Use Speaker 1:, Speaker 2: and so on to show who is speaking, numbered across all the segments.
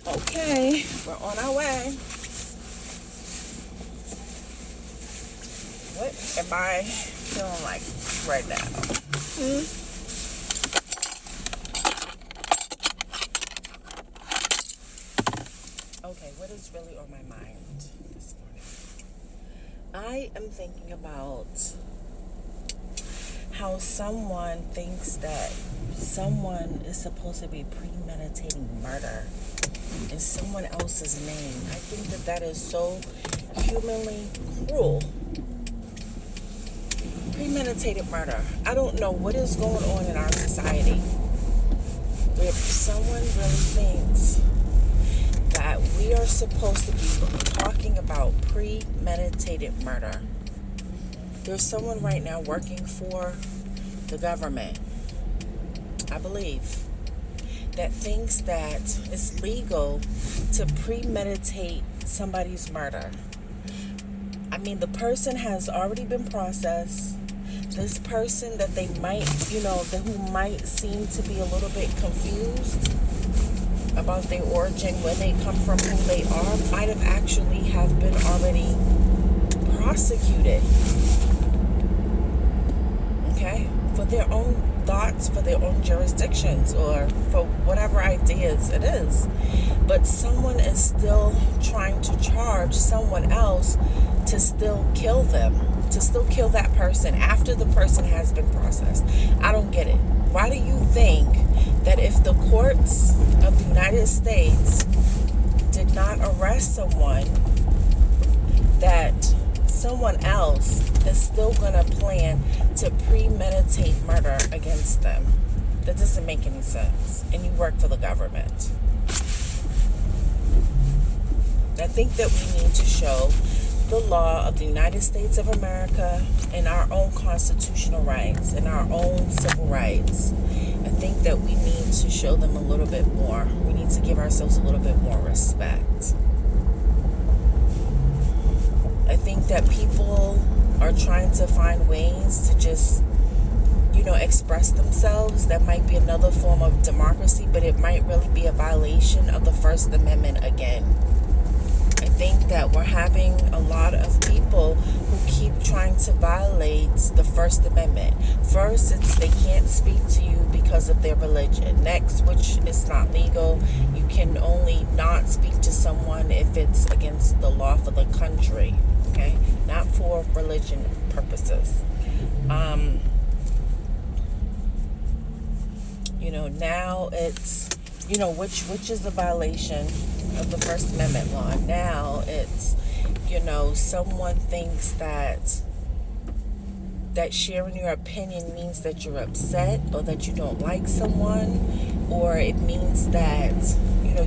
Speaker 1: Okay, we're on our way. What am I feeling like right now? Okay, what is really on my mind this morning? I am thinking about how someone thinks that someone is supposed to be premeditating murder in someone else's name. I think that is so humanly cruel. Premeditated murder. I don't know what is going on in our society where someone really thinks that we are supposed to be talking about premeditated murder. There's someone right now working for the government, I believe, that thinks that it's legal to premeditate somebody's murder. I mean, the person has already been processed. This person that they might, who might seem to be a little bit confused about their origin, where they come from, who they are, might have actually have been already prosecuted. Okay? For their own thoughts, for their own jurisdictions, or for whatever ideas it is. But someone is still trying to charge someone else to still kill them, to still kill that person after the person has been processed. I don't get it. Why do you think that if the courts of the United States did not arrest someone, that someone else is still going to plan to premeditate murder against them? That doesn't make any sense. And you work for the government. I think that we need to show the law of the United States of America and our own constitutional rights and our own civil rights. I think that we need to show them a little bit more. We need to give ourselves a little bit more respect. I think that people are trying to find ways to just, express themselves. That might be another form of democracy, but it might really be a violation of the First Amendment again. I think that we're having a lot of people who keep trying to violate the First Amendment. First, it's they can't speak to you because of their religion. Next, which is not legal, you can only not speak to someone if it's against the law for the country, okay? Not for religion purposes. Now it's, which is a violation of the First Amendment law. Now it's, someone thinks that sharing your opinion means that you're upset or that you don't like someone, or it means that,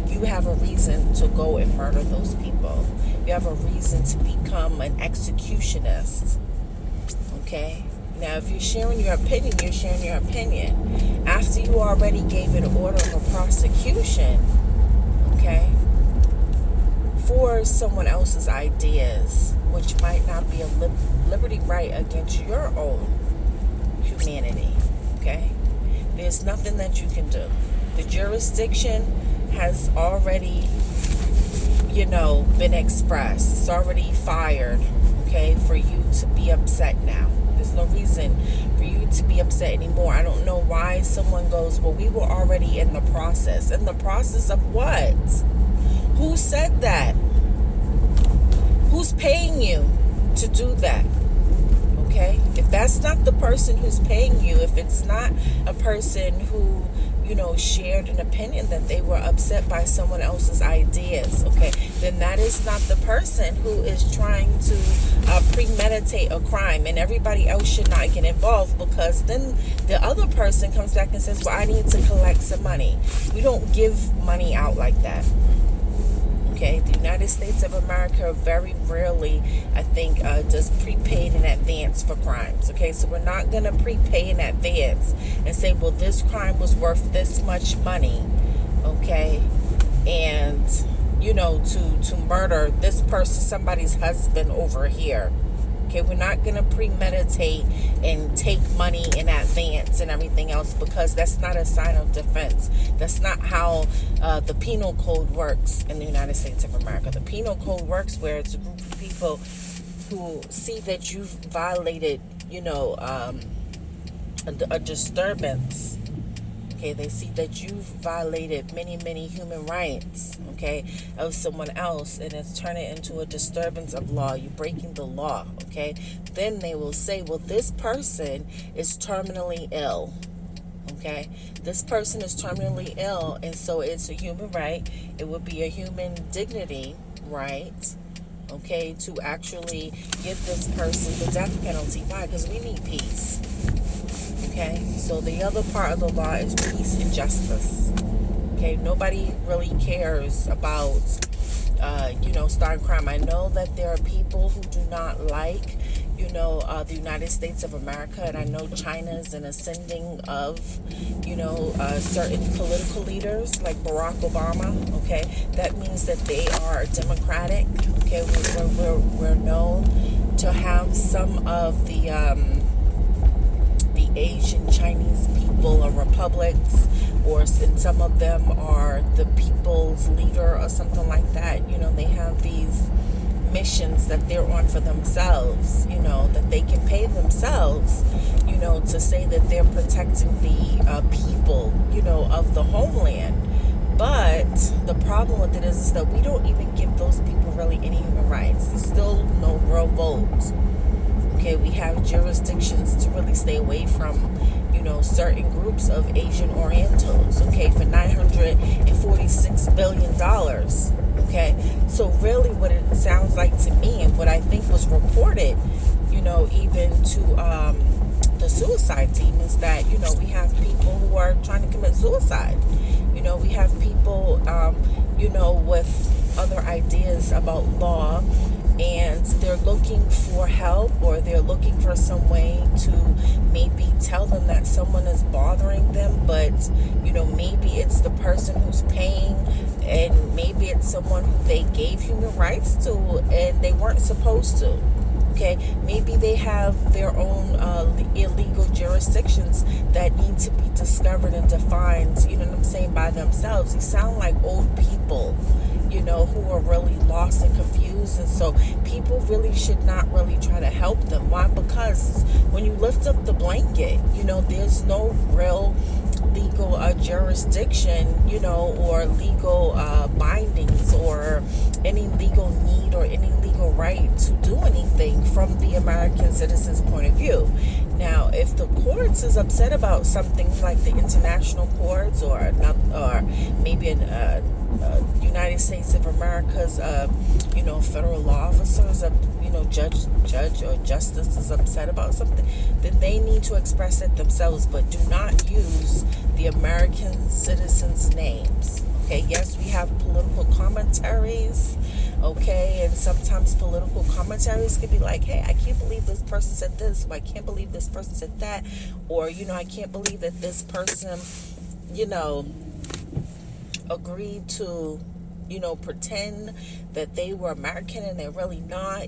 Speaker 1: you have a reason to go and murder those people. You have a reason to become an executionist. Okay? Now, if you're sharing your opinion, you're sharing your opinion. After you already gave an order of prosecution, okay, for someone else's ideas, which might not be a liberty right against your own humanity, okay? There's nothing that you can do. The jurisdiction has already, been expressed. It's already fired, okay, for you to be upset now. There's no reason for you to be upset anymore. I don't know why someone goes, well, we were already in the process. In the process of what? Who said that? Who's paying you to do that? Okay? If that's not the person who's paying you, if it's not a person who, shared an opinion that they were upset by someone else's ideas, okay, then that is not the person who is trying to premeditate a crime, and everybody else should not get involved, because then the other person comes back and says, well, I need to collect some money. We don't give money out like that. Okay, the United States of America very rarely, I think, does prepaid in advance for crimes. Okay, so we're not going to prepay in advance and say, well, this crime was worth this much money, okay, and, to murder this person, somebody's husband over here. Okay, we're not going to premeditate and take money in advance and everything else, because that's not a sign of defense. That's not how the penal code works in the United States of America. The penal code works where it's a group of people who see that you've violated, a disturbance. Okay, they see that you've violated many, many human rights, okay, of someone else, and it's turning into a disturbance of law. You're breaking the law, okay? Then they will say, well, this person is terminally ill, okay? This person is terminally ill, and so it's a human right. It would be a human dignity right, okay, to actually give this person the death penalty. Why? Because we need peace. Okay, so the other part of the law is peace and justice. Okay, nobody really cares about, starting crime. I know that there are people who do not like, the United States of America, and I know China's an ascending of, certain political leaders like Barack Obama. Okay, that means that they are democratic. Okay, we're known to have some of the Asian Chinese people are republics, and some of them are the people's leader or something like that. They have these missions that they're on for themselves, that they can pay themselves, to say that they're protecting the people, of the homeland. But the problem with it is that we don't even give those people really any human rights. There's still no real vote. Okay, we have jurisdictions to really stay away from, certain groups of Asian Orientals, okay, for $946 billion, okay? So really what it sounds like to me, and what I think was reported, even to the suicide team, is that, we have people who are trying to commit suicide. We have people, with other ideas about law, and they're looking for help, or they're looking for some way to maybe tell them that someone is bothering them, but maybe it's the person who's paying, and maybe it's someone who they gave human rights to and they weren't supposed to. Okay, maybe they have their own illegal jurisdictions that need to be discovered and defined, by themselves. They sound like old people, who are really lost and confused. And so people really should not really try to help them. Why? Because when you lift up the blanket, there's no real legal jurisdiction, or legal bindings, or any legal need or any legal right to do anything from the American citizen's point of view. Now, if the courts is upset about something like the international courts, or maybe United States of America's, federal law officers, judge or justice is upset about something, then they need to express it themselves, but do not use the American citizens' names. Okay, yes, we have political commentaries, okay, and sometimes political commentaries can be like, hey, I can't believe this person said this, or I can't believe this person said that, or, I can't believe that this person, agreed to, pretend that they were American and they're really not,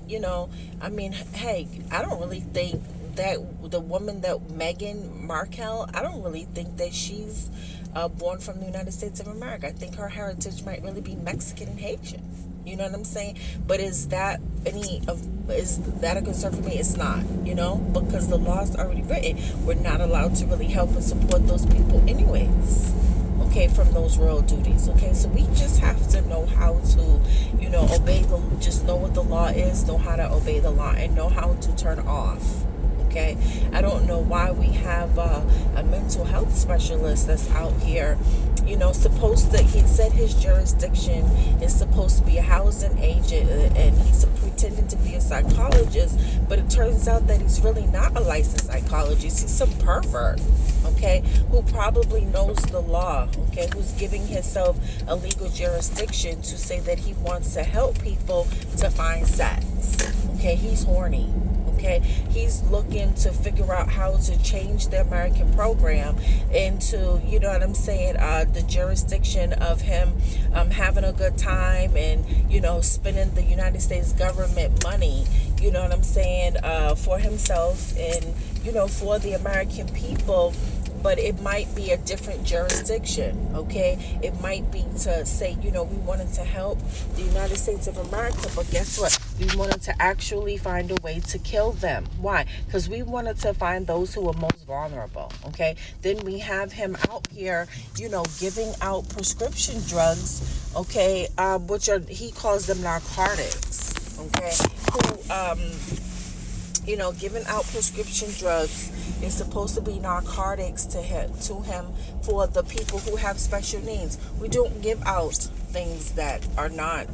Speaker 1: hey, I don't really think that the woman that Meghan Markle, I don't really think that she's born from the United States of America. I think her heritage might really be Mexican and Haitian. You know what I'm saying? But is that a concern for me? It's not, because the law's already written. We're not allowed to really help and support those people anyways. Okay, from those royal duties. Okay, so we just have to know how to, just know what the law is, know how to obey the law, and know how to turn off. Okay, I don't know why we have a mental health specialist that's out here, he said his jurisdiction is supposed to be a housing agent, and he's pretending to be a psychologist, but it turns out that he's really not a licensed psychologist. He's some pervert, okay, who probably knows the law, okay, who's giving himself a legal jurisdiction to say that he wants to help people to find sex. Okay, he's horny. Okay, he's looking to figure out how to change the American program into, the jurisdiction of him having a good time and, spending the United States government money, you know what I'm saying, for himself and, for the American people. But it might be a different jurisdiction, okay? It might be to say, we wanted to help the United States of America, but guess what? We wanted to actually find a way to kill them. Why? Because we wanted to find those who are most vulnerable, okay? Then we have him out here, giving out prescription drugs, okay, which he calls them narcotics, okay? Giving out prescription drugs is supposed to be narcotics to him for the people who have special needs. We don't give out things that are not,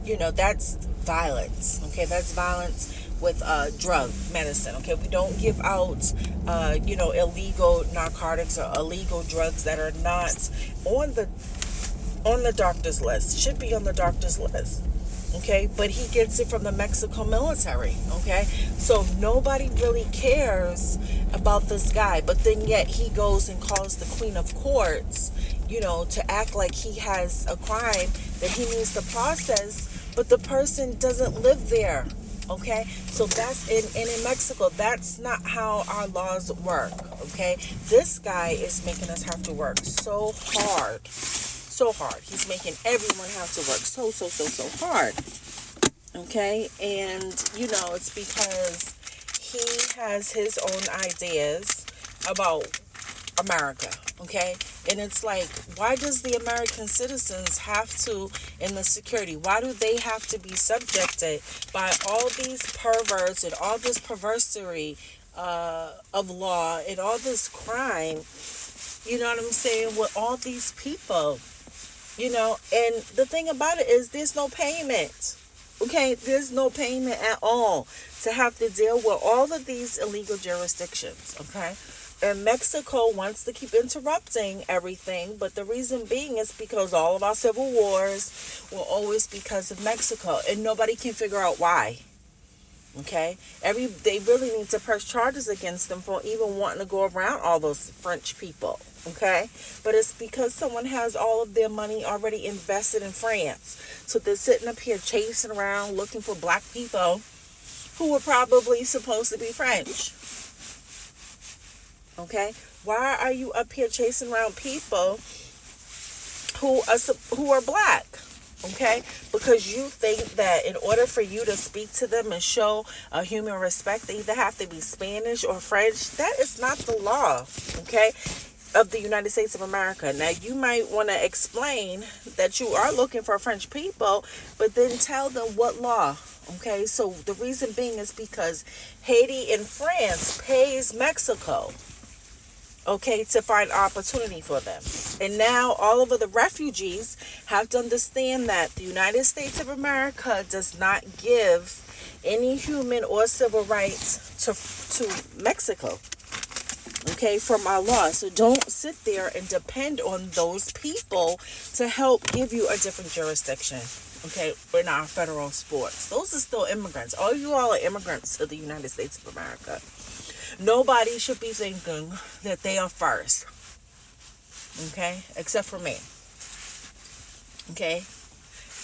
Speaker 1: that's violence, okay? That's violence with drug medicine, okay? We don't give out, illegal narcotics or illegal drugs that are not on the doctor's list. Should be on the doctor's list. Okay, but he gets it from the Mexico military. Okay, so nobody really cares about this guy, but then yet he goes and calls the Queen of Courts, to act like he has a crime that he needs to process, but the person doesn't live there. Okay, so that's in Mexico, that's not how our laws work. Okay, this guy is making us have to work so hard. He's making everyone have to work so hard. Okay, and it's because he has his own ideas about America. Okay, and it's like, why does the American citizens have to, in the security, why do they have to be subjected by all these perverts and all this perversery of law and all this crime, you know what I'm saying, with all these people? And the thing about it is there's no payment. Okay, there's no payment at all to have to deal with all of these illegal jurisdictions. Okay, and Mexico wants to keep interrupting everything, but the reason being is because all of our civil wars were always because of Mexico, and nobody can figure out why. Okay, they really need to press charges against them for even wanting to go around all those French people. Okay, but it's because someone has all of their money already invested in France, so they're sitting up here chasing around looking for black people who were probably supposed to be French. Okay, why are you up here chasing around people who are black? Okay, because you think that in order for you to speak to them and show a human respect, they either have to be Spanish or French. That is not the law, okay, of the United States of America. Now, you might want to explain that you are looking for French people, but then tell them what law. Okay, so the reason being is because Haiti and France pays Mexico, okay, to find opportunity for them. And now all of the refugees have to understand that the United States of America does not give any human or civil rights to Mexico, okay, from our law. So don't sit there and depend on those people to help give you a different jurisdiction, okay, in our federal sports. Those are still immigrants. All you all are immigrants to the United States of America. Nobody should be thinking that they are first, okay, except for me, okay,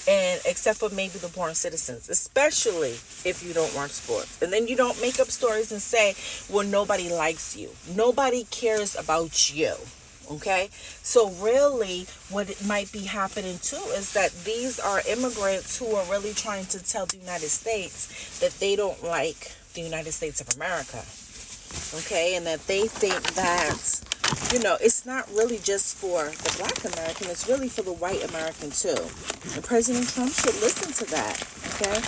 Speaker 1: and except for maybe the born citizens, especially if you don't watch sports. And then you don't make up stories and say, well, nobody likes you. Nobody cares about you, okay? So really what it might be happening too is that these are immigrants who are really trying to tell the United States that they don't like the United States of America. Okay, and that they think that, it's not really just for the black American, it's really for the white American too. And President Trump should listen to that, okay?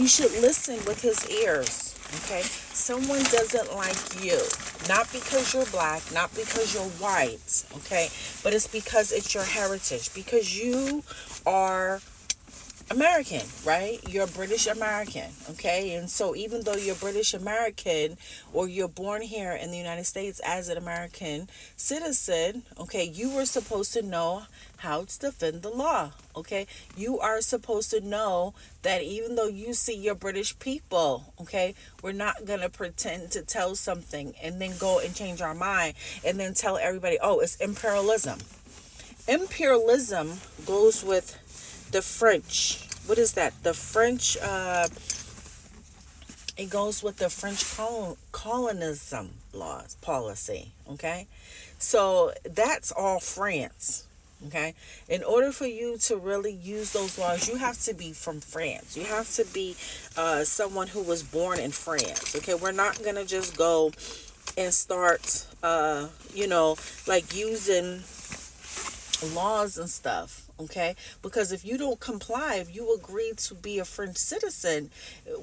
Speaker 1: He should listen with his ears, okay? Someone doesn't like you, not because you're black, not because you're white, okay? But it's because it's your heritage, because you are American, right? You're British American, okay? And so even though you're British American or you're born here in the United States as an American citizen, okay, you were supposed to know how to defend the law, okay? You are supposed to know that even though you see your British people, okay, we're not going to pretend to tell something and then go and change our mind and then tell everybody, oh, it's imperialism. Imperialism goes with the French. What is that? The French It goes with the French colonism laws policy. Okay, so that's all France. Okay, in order for you to really use those laws, you have to be from France. You have to be someone who was born in France. Okay, we're not gonna just go and start, like using laws and stuff. Okay, because if you don't comply, if you agree to be a French citizen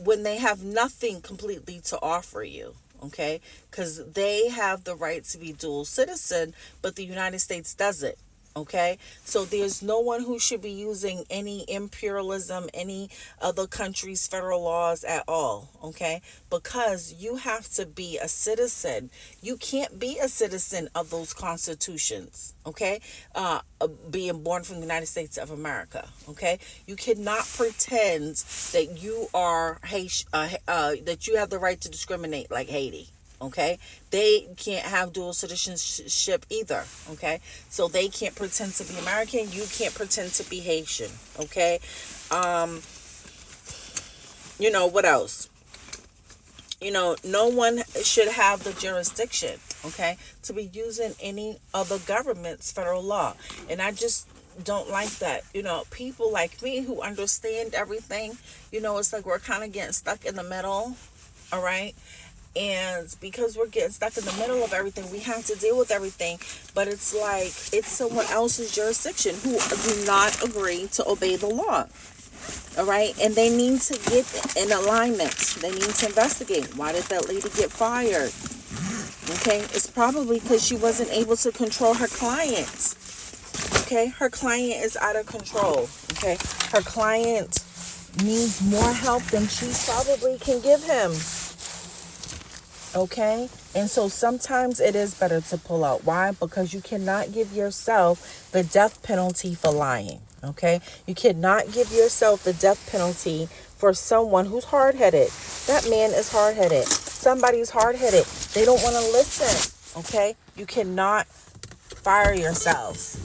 Speaker 1: when they have nothing completely to offer you, okay, because they have the right to be dual citizen, but the United States doesn't. Okay, so there's no one who should be using any imperialism, any other country's federal laws at all. Okay, because you have to be a citizen. You can't be a citizen of those constitutions. Okay, being born from the United States of America. Okay, you cannot pretend that you are that you have the right to discriminate like Haiti. Okay, they can't have dual citizenship either. Okay, so they can't pretend to be American, you can't pretend to be Haitian. Okay, what else? No one should have the jurisdiction, okay, to be using any other government's federal law. And I just don't like that. People like me who understand everything, it's like we're kind of getting stuck in the middle. All right, and because we're getting stuck in the middle of everything, we have to deal with everything. But it's like it's someone else's jurisdiction who do not agree to obey the law. All right, and they need to get in alignment. They need to investigate. Why did that lady get fired? Okay, it's probably because she wasn't able to control her client. Okay, her client is out of control. Okay, her client needs more help than she probably can give him. Okay, and so sometimes it is better to pull out. Why? Because you cannot give yourself the death penalty for lying. Okay, you cannot give yourself the death penalty for someone who's hard-headed. That man is hard-headed. Somebody's hard-headed. They don't want to listen. Okay, you cannot fire yourself.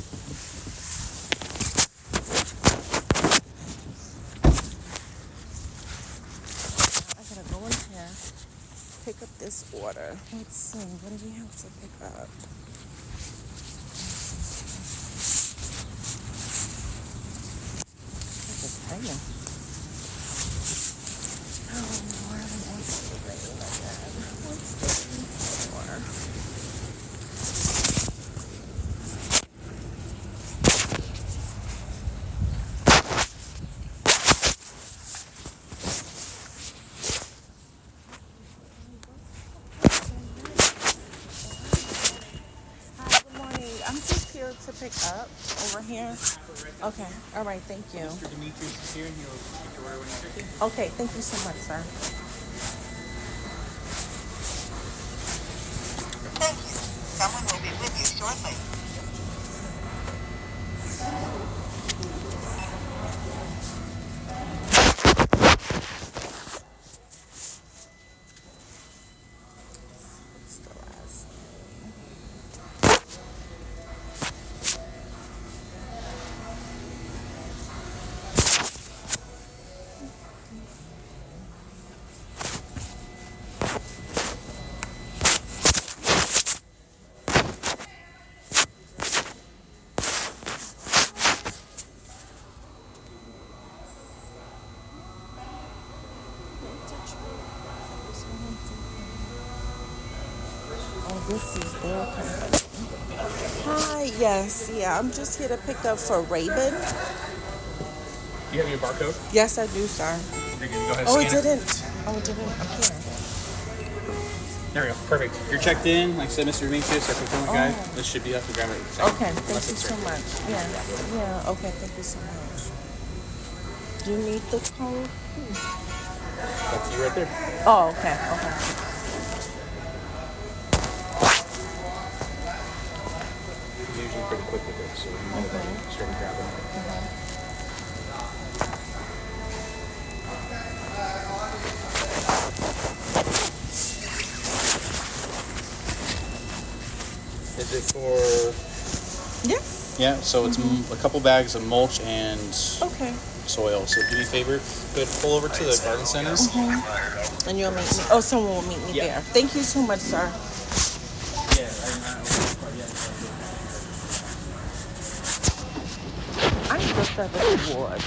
Speaker 1: I gotta go in here, pick up this order. Let's see, what do we have to pick up? Hanging. Oh Lord, what's the rain again? What's the rain for? Hi, good morning. I'm just here to pick up over here. Okay. All right. Thank you.
Speaker 2: Mr. Demetrius is here and he'll take your order when you're ready.
Speaker 1: Okay. Thank you so much, sir.
Speaker 3: Thank you. Someone will be with you shortly.
Speaker 1: What's the last? Oh, this is their company. Hi. Yes. Yeah. I'm just here to pick up for Raven.
Speaker 2: Do you have your barcode?
Speaker 1: Yes, I do, sir.
Speaker 2: You're good. Go ahead and
Speaker 1: Oh, it
Speaker 2: scan
Speaker 1: didn't. Oh, it didn't appear.
Speaker 2: There we go. Perfect. You're checked in. Like I said, Mr. Demetrius, our fulfillment guy.
Speaker 1: Oh.
Speaker 2: This should be up to grab it. Second.
Speaker 1: Okay, thank
Speaker 2: Unless
Speaker 1: you
Speaker 2: it's
Speaker 1: so
Speaker 2: ready.
Speaker 1: much. Yeah, okay, thank you so much. Do you need the code?
Speaker 2: That's you right there.
Speaker 1: Oh, okay.
Speaker 2: He's usually pretty quick with it, so you might have already started grabbing it. Is it for...
Speaker 1: Yes.
Speaker 2: Yeah, so it's a couple bags of mulch and
Speaker 1: Okay.
Speaker 2: soil. So do me a favor, go ahead and pull over to the garden center.
Speaker 1: And you'll meet me. Oh, someone will meet me
Speaker 2: Yeah.
Speaker 1: there. Thank you so much, sir.
Speaker 2: Yeah,
Speaker 1: I need a service award.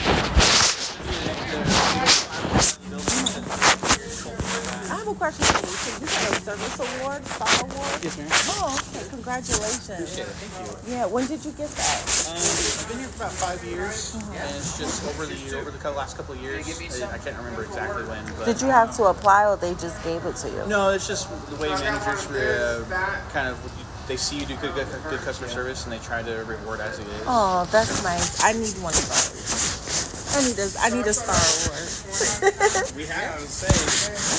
Speaker 1: I have a question for you. So you got a service award, star award?
Speaker 2: Yes, ma'am.
Speaker 1: Oh, okay. Congratulations.
Speaker 2: Thank you.
Speaker 1: Yeah. When did you get that?
Speaker 2: I've been here for about 5 years, and it's just over the last couple of years. I can't remember exactly when. But,
Speaker 1: Did you have to apply, or they just gave it to you?
Speaker 2: No, it's just the way managers kind of they see you do good customer service, and they try to reward as it is.
Speaker 1: Oh, that's nice. I need one of those. I need a star award.
Speaker 2: We have to say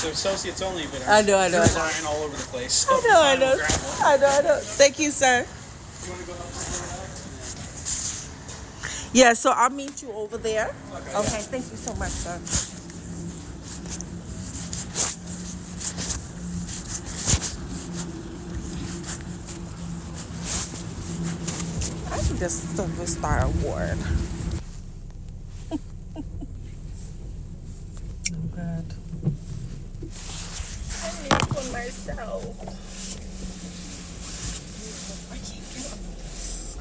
Speaker 2: the associates only, but
Speaker 1: I know.
Speaker 2: they're flying all over the place. So
Speaker 1: I know. Thank you, sir. Yeah, so I'll meet you over there. Okay, thank you so much, sir. I need a Silver Star Award. I'm good. I need one myself. I can't get on this.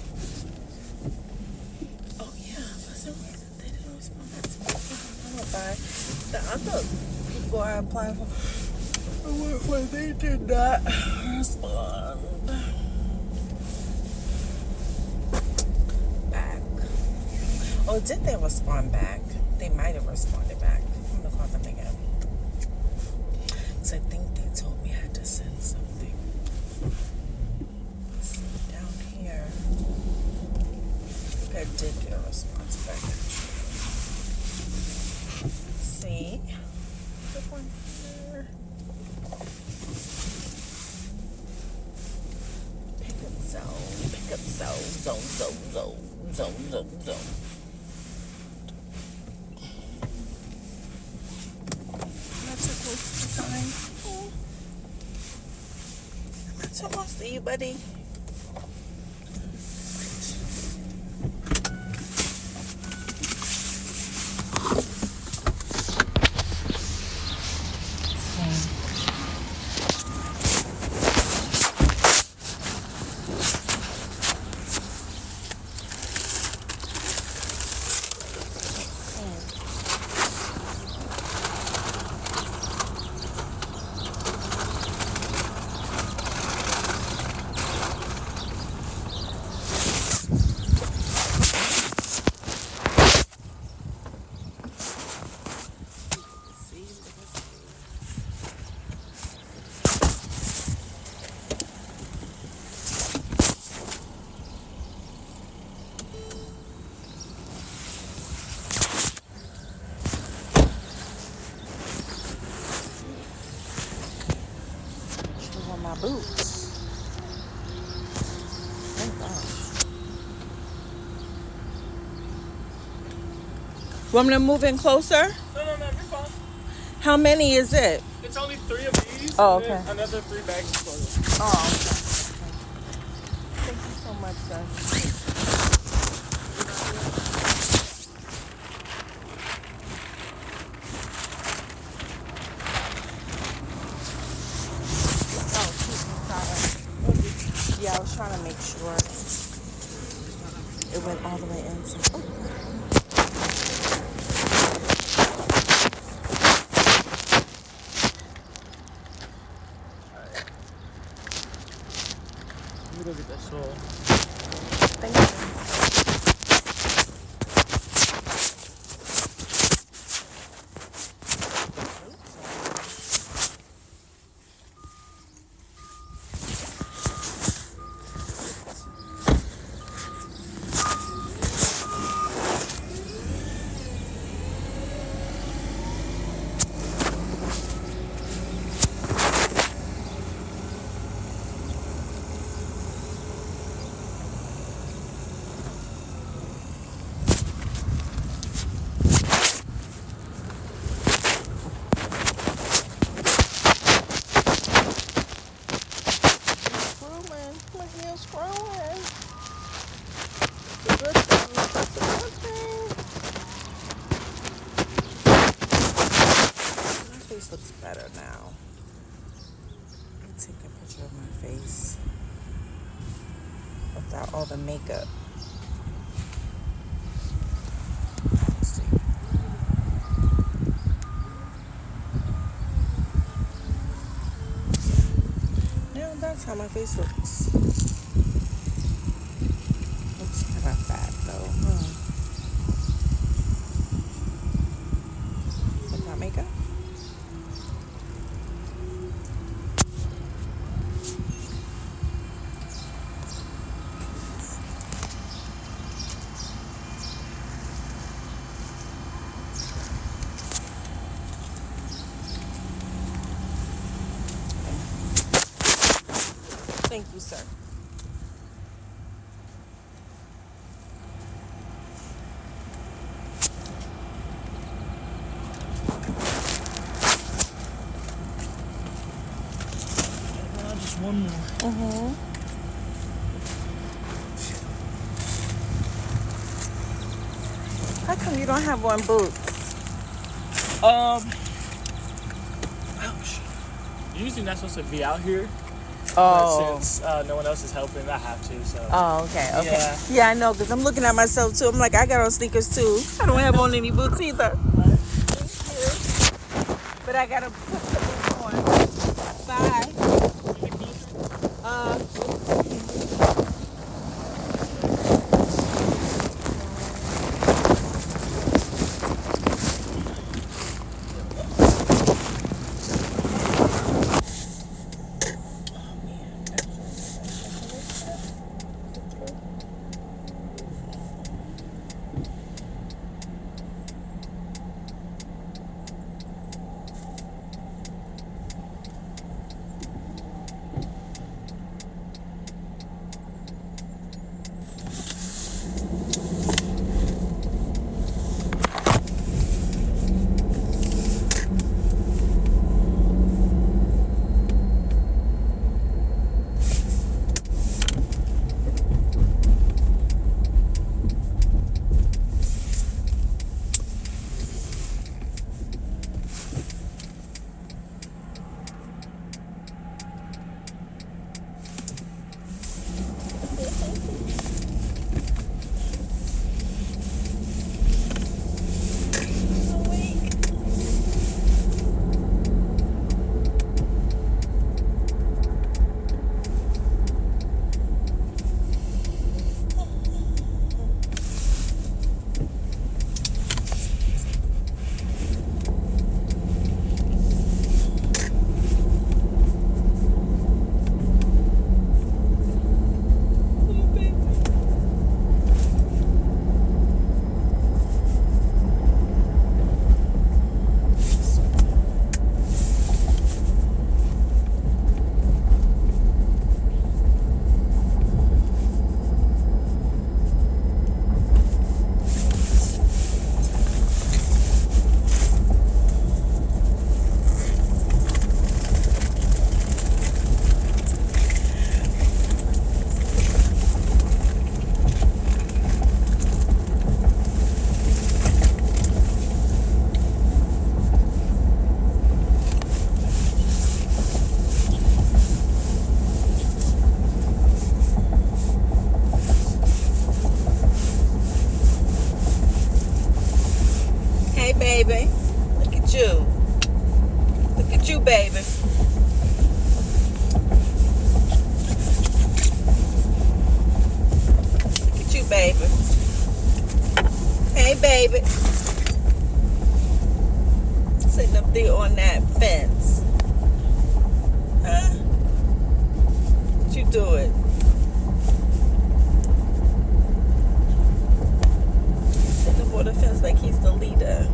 Speaker 1: Oh yeah, for some reason they didn't respond back to me. I don't know why. The other people I applied for, they did not respond back. Oh, did they respond back? They might have responded back. I'm gonna call them again. Because I think they told me I had to send something. Let's see, down here. I think I did get a response back, actually. Let's see. This one here. Pickup zone. Pickup zone. Zone. Not too close to the sign. Oh. I'm not too close to you, buddy. My boots. Oh gosh. Want me to move in closer?
Speaker 4: No, you're fine.
Speaker 1: How many is it?
Speaker 4: It's only 3 of these.
Speaker 1: Oh,
Speaker 4: and then
Speaker 1: okay.
Speaker 4: Another 3 bags of clothes.
Speaker 1: Oh, okay. Thank you so much, sir. Oh, sorry. Yeah, I was trying to make sure it went all the way in. So,
Speaker 2: Let me go get that soil.
Speaker 1: thank looks better now. Let me take a picture of my face without all the makeup. Let's see. Now that's how my face looks. Looks kind of fat though. Without makeup. Thank you, sir.
Speaker 4: Just one more.
Speaker 1: How come you don't have on boots?
Speaker 4: Ouch. Usually not supposed to be out here.
Speaker 1: Oh.
Speaker 4: But since no one else is helping, I have to. So.
Speaker 1: Oh, okay.
Speaker 4: Yeah.
Speaker 1: Yeah, I know, because I'm looking at myself too. I'm like, I got on sneakers too. I don't have on any boots either. Thank you. But I got to put the boots on. Bye. Baby, look at you. Look at you, baby. Look at you, baby. Hey, baby. Sitting up there on that fence. Huh? What you doing? Sitting up on the fence like he's the leader.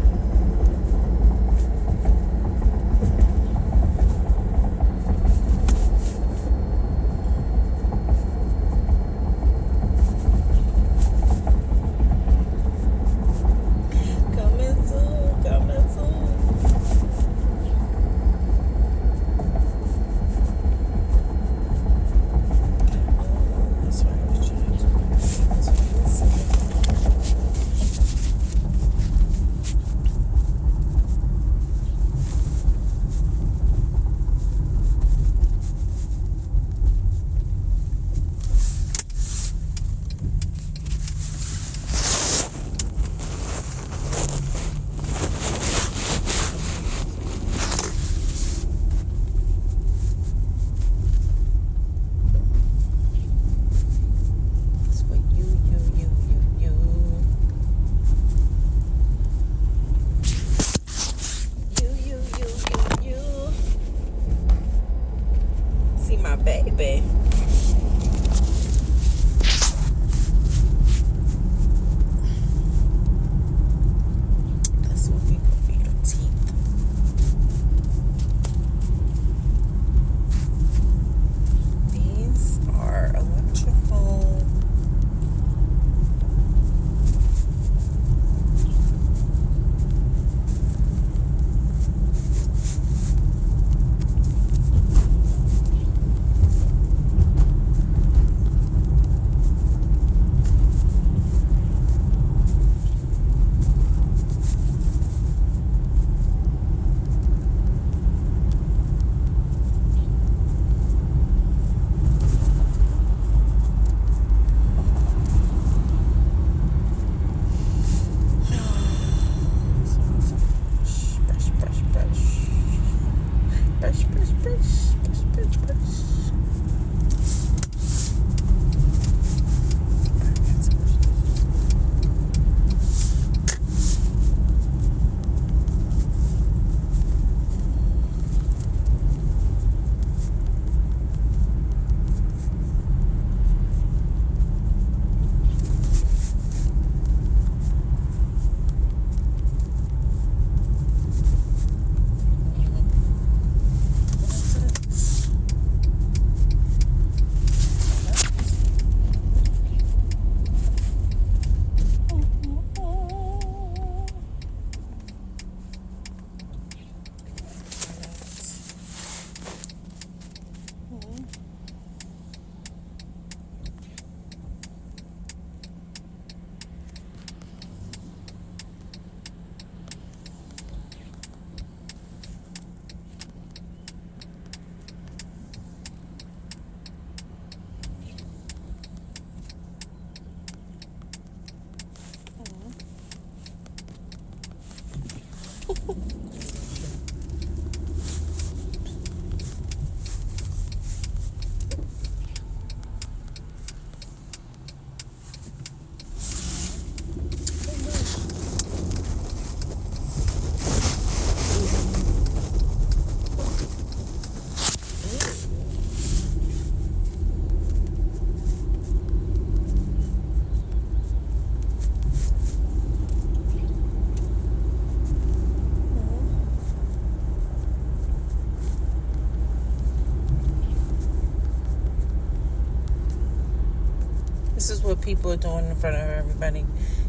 Speaker 1: This is what people are doing in front of everybody,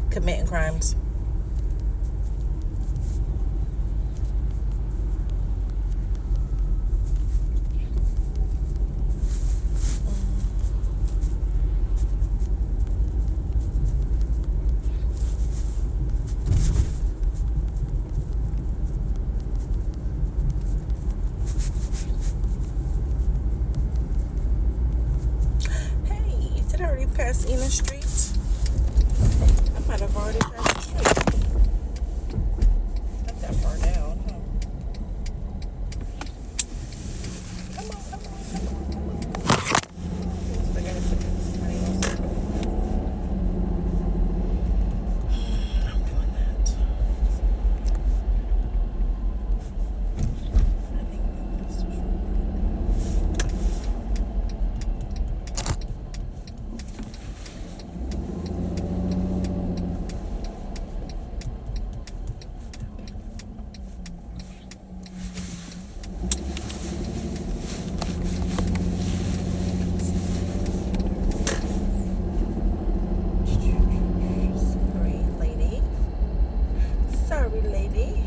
Speaker 1: committing crimes. Did I already pass Ena Street? I might have already passed the street. Not that far down, huh? Come on, come on, come on, come on. I gotta forget somebody else. I'm doing that. I think that's true. Sorry, lady.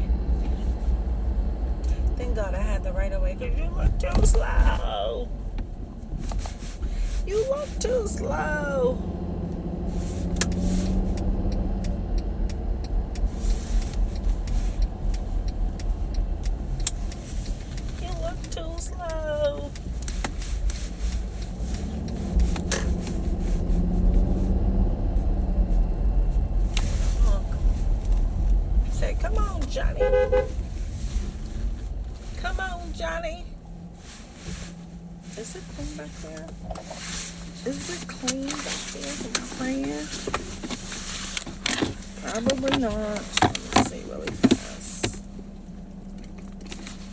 Speaker 1: Thank God I had the right of way because you look too slow. You look too slow. You look too slow. Say, come on, Johnny. Come on, Johnny. Is it clean back there? Is it clean back there from praying? Probably not. Let's see really fast.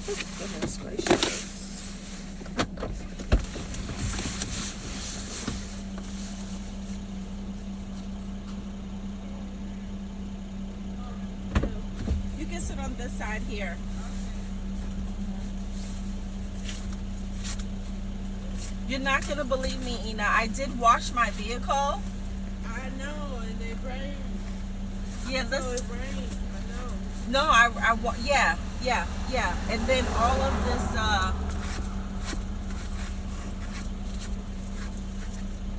Speaker 1: Oh, goodness gracious. You can sit on this side here. You're not going to believe me, Ena. I did wash my vehicle.
Speaker 5: I know, and it rained.
Speaker 1: Yeah,
Speaker 5: So
Speaker 1: this.
Speaker 5: it rained. I know.
Speaker 1: No, yeah. And then all of this,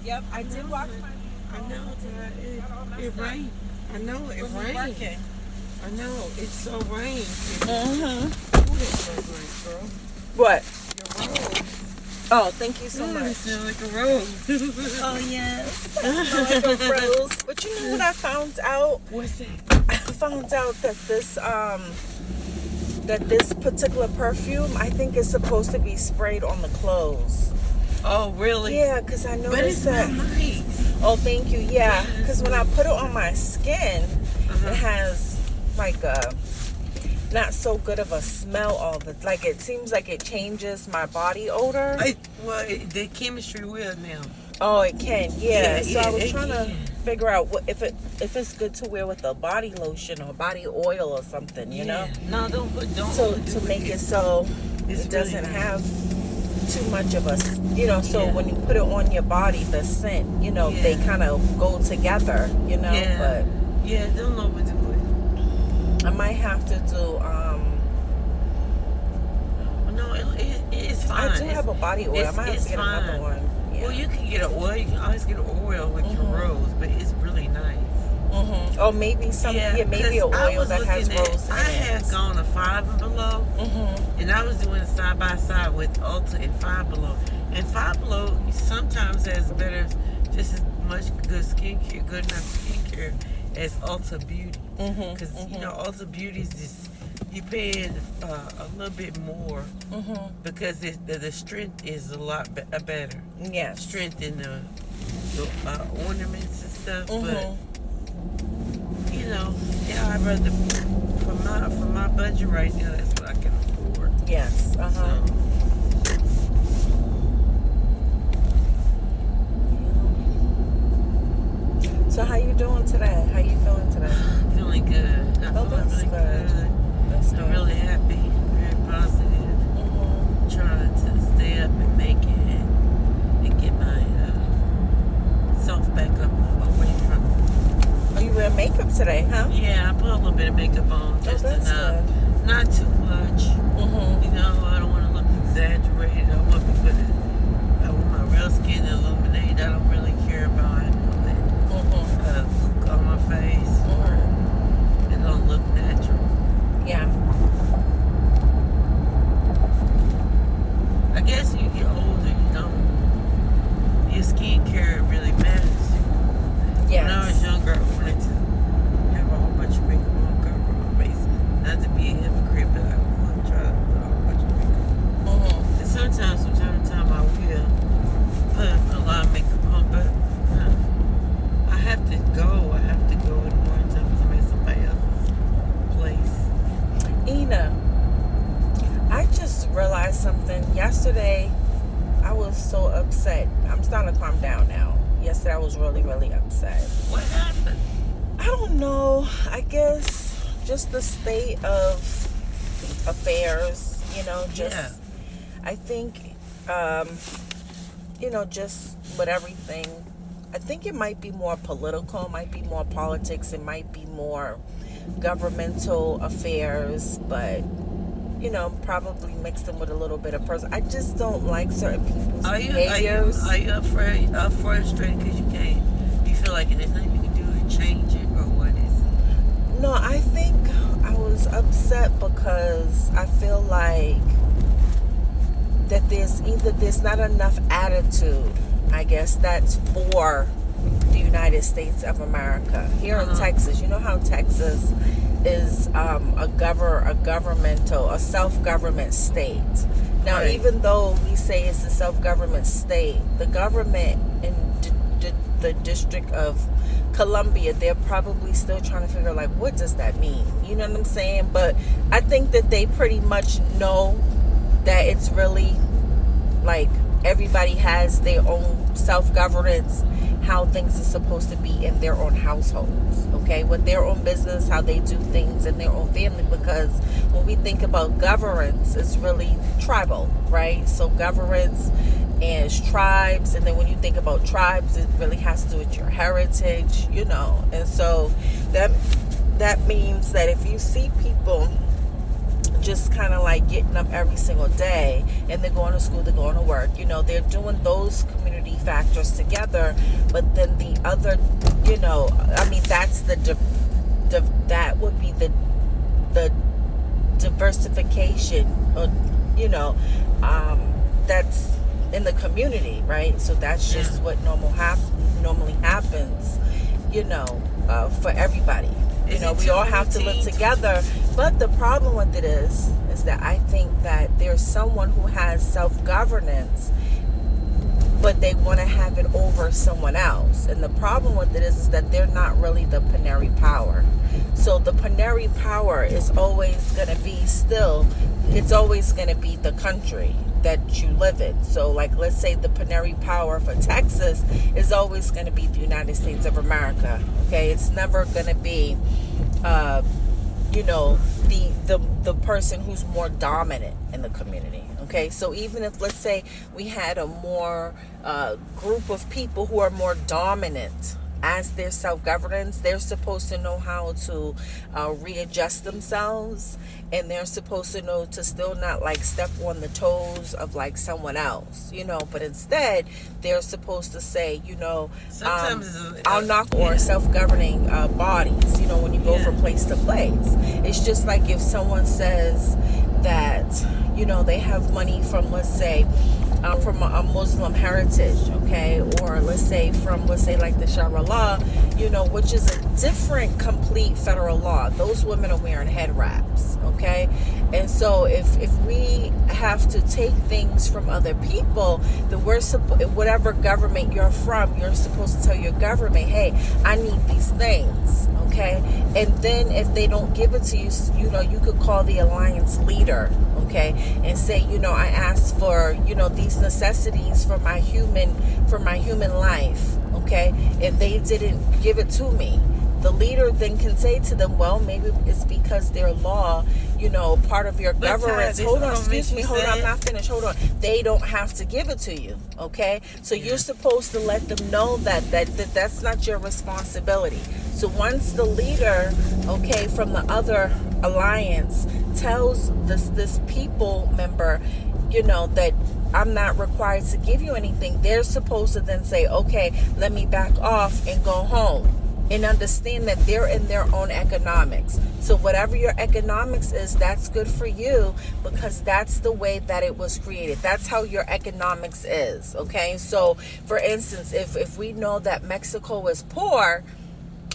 Speaker 1: yep, I did wash my
Speaker 5: I
Speaker 1: vehicle.
Speaker 5: know, it rained. I know, it
Speaker 1: Was it
Speaker 5: rained.
Speaker 1: working?
Speaker 5: I know, it's so rained.
Speaker 1: Mm-hmm.
Speaker 5: Ooh, that smells nice, girl.
Speaker 1: What?
Speaker 5: Your rose.
Speaker 1: Oh, thank you so
Speaker 5: It
Speaker 1: much.
Speaker 5: smells like a rose.
Speaker 1: Oh, yes. I smell like a rose. But you know what I found out?
Speaker 5: What's that?
Speaker 1: I found out that this particular perfume, I think, is supposed to be sprayed on the clothes.
Speaker 5: Oh, really?
Speaker 1: Yeah, because I noticed
Speaker 5: But it
Speaker 1: that.
Speaker 5: smells nice.
Speaker 1: Oh, thank you. Yeah, because when I put it on my skin, it has like a not so good of a smell. Like it seems like it changes my body odor.
Speaker 5: The chemistry will now.
Speaker 1: Oh, it can. Yeah. So I was
Speaker 5: it
Speaker 1: trying to
Speaker 5: can.
Speaker 1: figure out if it's good to wear with a body lotion or body oil or something. You know.
Speaker 5: No, don't
Speaker 1: To make it so
Speaker 5: It's
Speaker 1: it doesn't
Speaker 5: really
Speaker 1: have too much of a, so
Speaker 5: Yeah.
Speaker 1: when you put it on your body, the scent, they
Speaker 5: Yeah.
Speaker 1: kind of go together,
Speaker 5: Yeah.
Speaker 1: but
Speaker 5: Yeah, don't overdo it.
Speaker 1: I might have to do,
Speaker 5: No, it's fine.
Speaker 1: I do have a body oil. I might have to get another
Speaker 5: fine.
Speaker 1: one. Yeah.
Speaker 5: Well, you can get an oil. You can always get an oil with your rose, but it's really nice.
Speaker 1: Mm-hmm. Or maybe maybe an
Speaker 5: 'cause I
Speaker 1: oil
Speaker 5: was
Speaker 1: that has
Speaker 5: looking at-
Speaker 1: rose in
Speaker 5: I
Speaker 1: it.
Speaker 5: had gone to Five and Below, and I was doing side by side with Ulta and Five Below. And Five Below sometimes has just as much good skincare, good enough skincare as Ulta Beauty. Because Ulta Beauty is just, you're paying a little bit more because the strength is a lot better.
Speaker 1: Yes.
Speaker 5: Strength in the ornaments and stuff, but you know, yeah, I'd rather for my budget right now. That's what I can afford.
Speaker 1: Yes. So how you doing today? How you feeling today?
Speaker 5: Feeling good. I'm feeling
Speaker 1: that's
Speaker 5: really
Speaker 1: good.
Speaker 5: good.
Speaker 1: That's
Speaker 5: I'm
Speaker 1: good.
Speaker 5: really happy, very positive. Trying to stay up and make it and get my self back up away from.
Speaker 1: Oh, you wear makeup today, huh?
Speaker 5: Yeah, I put a little bit of makeup on, just
Speaker 1: that's
Speaker 5: enough.
Speaker 1: good.
Speaker 5: Not too much. You know, I don't want to look exaggerated. I want people to. I want my real skin to illuminate. I don't really care about it. Look on my face, or it don't look natural.
Speaker 1: Yeah.
Speaker 5: I guess when you get older, you know, your skincare really matters.
Speaker 1: Yes.
Speaker 5: When I was younger, I wanted to have a whole bunch of makeup on, cover my face. Not to be a hypocrite, but I would try to put a whole bunch of makeup. And sometimes, from time to time, I will put a lot of makeup on, but I have to go. I have to go in the morning time to make somebody else's place.
Speaker 1: Ina, I just realized something. Yesterday, I was so upset. I'm starting to calm down now. Yesterday, I was really, really upset.
Speaker 5: What happened?
Speaker 1: I don't know. I guess just the state of affairs, you know, just, I think, you know, just with everything, I think it might be more political, it might be more politics, it might be more governmental affairs, but you know, probably mixed in with a little bit of person. I just don't like certain people's behaviors.
Speaker 5: Are you frustrated because you feel like there's nothing you can do to change it, or what is it?
Speaker 1: No, I think I was upset because I feel like that there's not enough attitude, I guess, that's for the United States of America. Here in Texas, you know how Texas is a self-government state. Now, even though we say it's a self-government state, the government in the District of Columbia, they're probably still trying to figure out, like, what does that mean? You know what I'm saying? But I think that they pretty much know that it's really like everybody has their own self-governance, how things are supposed to be in their own households, okay, with their own business, how they do things in their own family. Because when we think about governance, it's really tribal, right? So governance is tribes, and then when you think about tribes, it really has to do with your heritage, you know. And so that means that if you see people just kind of like getting up every single day, and they're going to school, they're going to work, you know, they're doing those community factors together. But then the other, you know, I mean, that's that would be the diversification, or, you know, that's in the community, right? So that's just what normally happens, you know, for everybody. You know, we all have to live together. But the problem with it is that I think that there's someone who has self-governance, but they want to have it over someone else. And the problem with it is that they're not really the plenary power. So the plenary power is always going to be it's always going to be the country that you live in. So, like, let's say the plenary power for Texas is always going to be the United States of America. Okay, it's never going to be, you know, the person who's more dominant in the community. Okay, so even if, let's say, we had a more group of people who are more dominant as their self-governance, they're supposed to know how to readjust themselves, and they're supposed to know to still not like step on the toes of like someone else, you know. But instead, they're supposed to say, you know, I'll knock or self-governing bodies, you know, when you go from place to place. It's just like if someone says that, you know, they have money from, let's say, from a Muslim heritage, okay, or let's say like the Sharia law, which is a different complete federal law. Those women are wearing head wraps, okay? And so if we have to take things from other people, then whatever government you're from, you're supposed to tell your government, hey, I need these things, okay? And then if they don't give it to you, you could call the alliance leader, okay, and say, I asked for, these necessities for my human life, okay, and they didn't give it to me. The leader then can say to them, well, maybe it's because their law, part of your government. Hold on, I'm not finished. Hold on. They don't have to give it to you, okay? So you're supposed to let them know that that's not your responsibility. So once the leader, okay, from the other alliance tells this people member, that I'm not required to give you anything, they're supposed to then say, okay, let me back off and go home. And understand that they're in their own economics. So whatever your economics is, that's good for you, because that's the way that it was created. That's how your economics is, okay? So, for instance, if we know that Mexico is poor,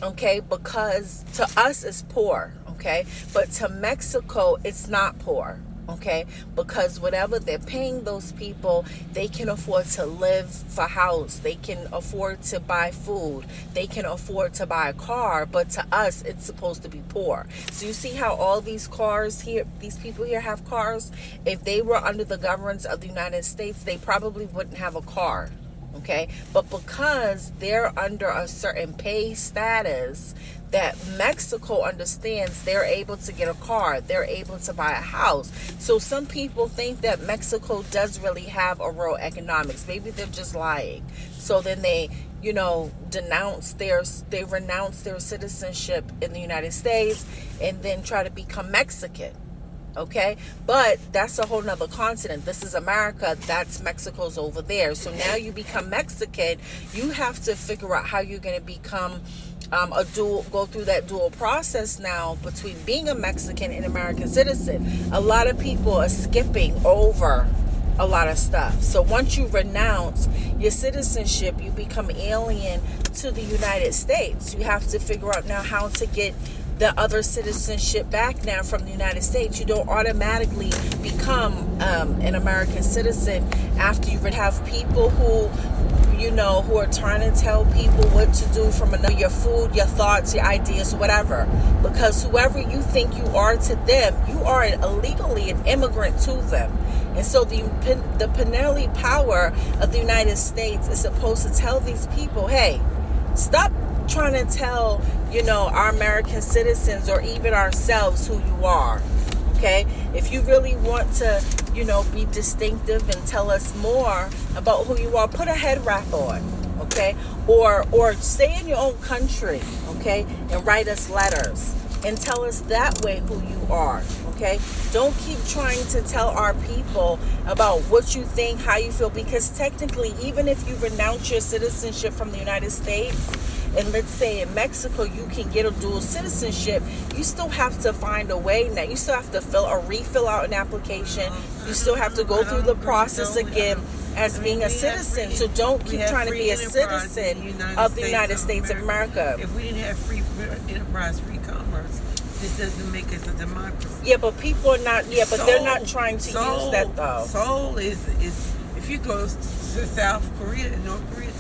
Speaker 1: okay, because to us it's poor, okay? But to Mexico, it's not poor. Okay, because whatever they're paying those people, they can afford to live for house. They can afford to buy food. They can afford to buy a car. But to us, it's supposed to be poor. So you see how all these cars here, these people here have cars? If they were under the governance of the United States, they probably wouldn't have a car. Okay, but because they're under a certain pay status that Mexico understands, they're able to get a car, they're able to buy a house. So some people think that Mexico does really have a real economics. Maybe they're just lying. So then they renounce their citizenship in the United States and then try to become Mexican. Okay, but that's a whole nother continent. This is America. That's Mexico's over there. So now you become Mexican. You have to figure out how you're going to become go through that dual process now between being a Mexican and American citizen. A lot of people are skipping over a lot of stuff. So once you renounce your citizenship, you become alien to the United States. You have to figure out now how to get the other citizenship back now from the United States. You don't automatically become an American citizen after you have people who are trying to tell people what to do from your food, your thoughts, your ideas, whatever. Because whoever you think you are to them, you are illegally an immigrant to them. And so the Pinelli power of the United States is supposed to tell these people, hey, stop trying to tell our American citizens or even ourselves who you are. Okay, if you really want to be distinctive and tell us more about who you are, put a head wrap on, okay, or stay in your own country, okay, and write us letters and tell us that way who you are. Okay, don't keep trying to tell our people about what you think, how you feel, because technically, even if you renounce your citizenship from the United States, and let's say in Mexico you can get a dual citizenship, you still have to find a way now. You still have to refill out an application. You still have to go through the process again as being a citizen. So don't keep trying to be a citizen of the United States of America.
Speaker 5: If we didn't have free enterprise, free commerce, this doesn't make us a democracy.
Speaker 1: Yeah, but people are not. Yeah, but they're not trying to use that though.
Speaker 5: Seoul is if you go to South Korea and North Korea,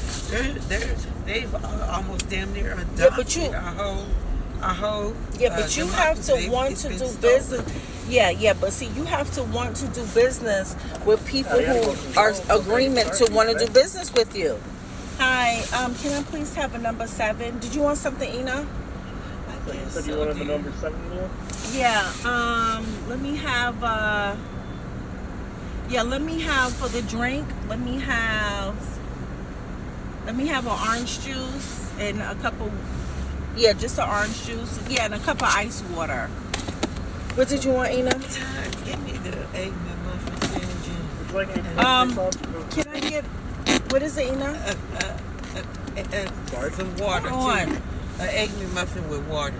Speaker 5: they've almost damn near adopted our whole.
Speaker 1: Yeah, but you have to want to do business. Yeah, but see, you have to want to do business with people who are agreement to want to do business with you. Hi, can I please have a number 7? Did you want something, Ina?
Speaker 4: So do you want the number 7 there?
Speaker 1: Yeah. Let me have. Let me have for the drink. Let me have an orange juice and a cup of. Yeah, just an orange juice. Yeah, and a cup of ice water. What did you want, Ina?
Speaker 5: Give me the egg McMuffin sandwich.
Speaker 1: Can I get? What is it, Ina?
Speaker 5: Some water.
Speaker 1: Hold on.
Speaker 5: An egg McMuffin with water.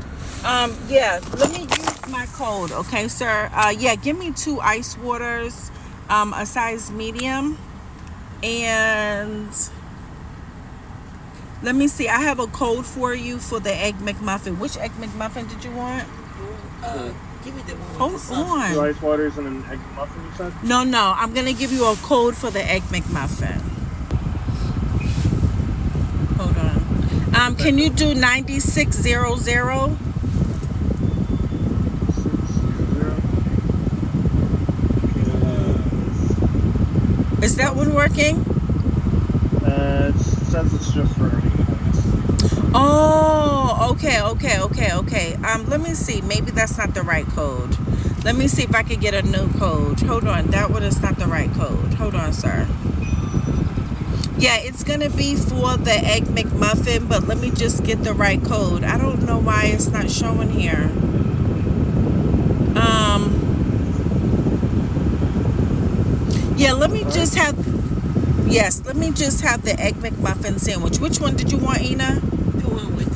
Speaker 1: Yeah. Let me use my code, okay, sir. Give me 2 ice waters, a size medium, and Let me see. I have a code for you for the Egg McMuffin. Which Egg McMuffin did you want?
Speaker 5: Give me the one with the
Speaker 1: Hold
Speaker 5: sausage.
Speaker 4: 2
Speaker 1: on.
Speaker 4: ice waters and an egg muffin, you said?
Speaker 1: No. I'm going to give you a code for the Egg McMuffin. Hold on. Can you do 9600? Is that one working?
Speaker 4: It says it's just for earning points.
Speaker 1: Oh, okay. Let me see. Maybe that's not the right code. Let me see if I could get a new code. Hold on. That one is not the right code. Hold on, sir. Yeah, it's going to be for the Egg McMuffin, but let me just get the right code. I don't know why it's not showing here. Yeah, let me just have the Egg McMuffin sandwich. Which one did you want, Ina?
Speaker 5: The one with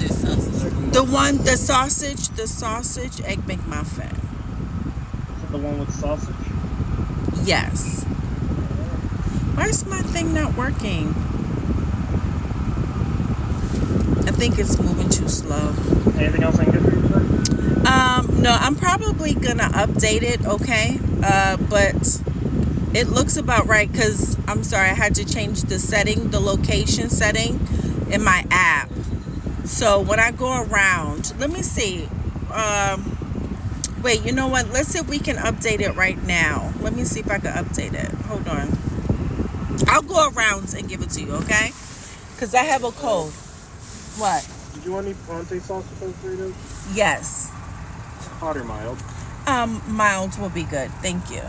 Speaker 5: the sausage.
Speaker 1: The sausage Egg McMuffin.
Speaker 4: Is it the one with sausage?
Speaker 1: Yes. Why is my thing not working? I think it's moving too slow.
Speaker 4: Anything else I can get for you today?
Speaker 1: No, I'm probably gonna update it, okay? But it looks about right because I'm sorry, I had to change the location setting in my app. So when I go around, let me see. Wait, you know what? Let's see if we can update it right now. Let me see if I can update it. Hold on. I'll go around and give it to you, okay? Because I have a code. What?
Speaker 4: Did you want any Ponte sauce with those burritos?
Speaker 1: Yes.
Speaker 4: Hot or mild?
Speaker 1: Mild will be good. Thank you.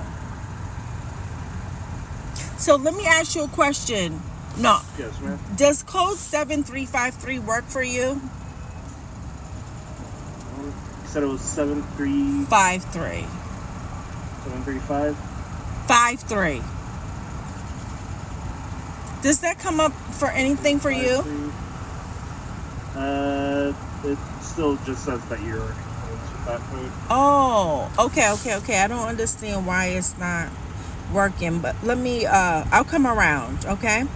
Speaker 1: So let me ask you a question. No.
Speaker 4: Yes, ma'am.
Speaker 1: Does code 7353 work for you?
Speaker 4: You said it was 735?
Speaker 1: 53.
Speaker 4: 735?
Speaker 1: 53. Does that come up for anything for you?
Speaker 4: It still just says that you're in accordance with that code.
Speaker 1: Oh, okay. I don't understand why it's not working, but let me, I'll come around, okay?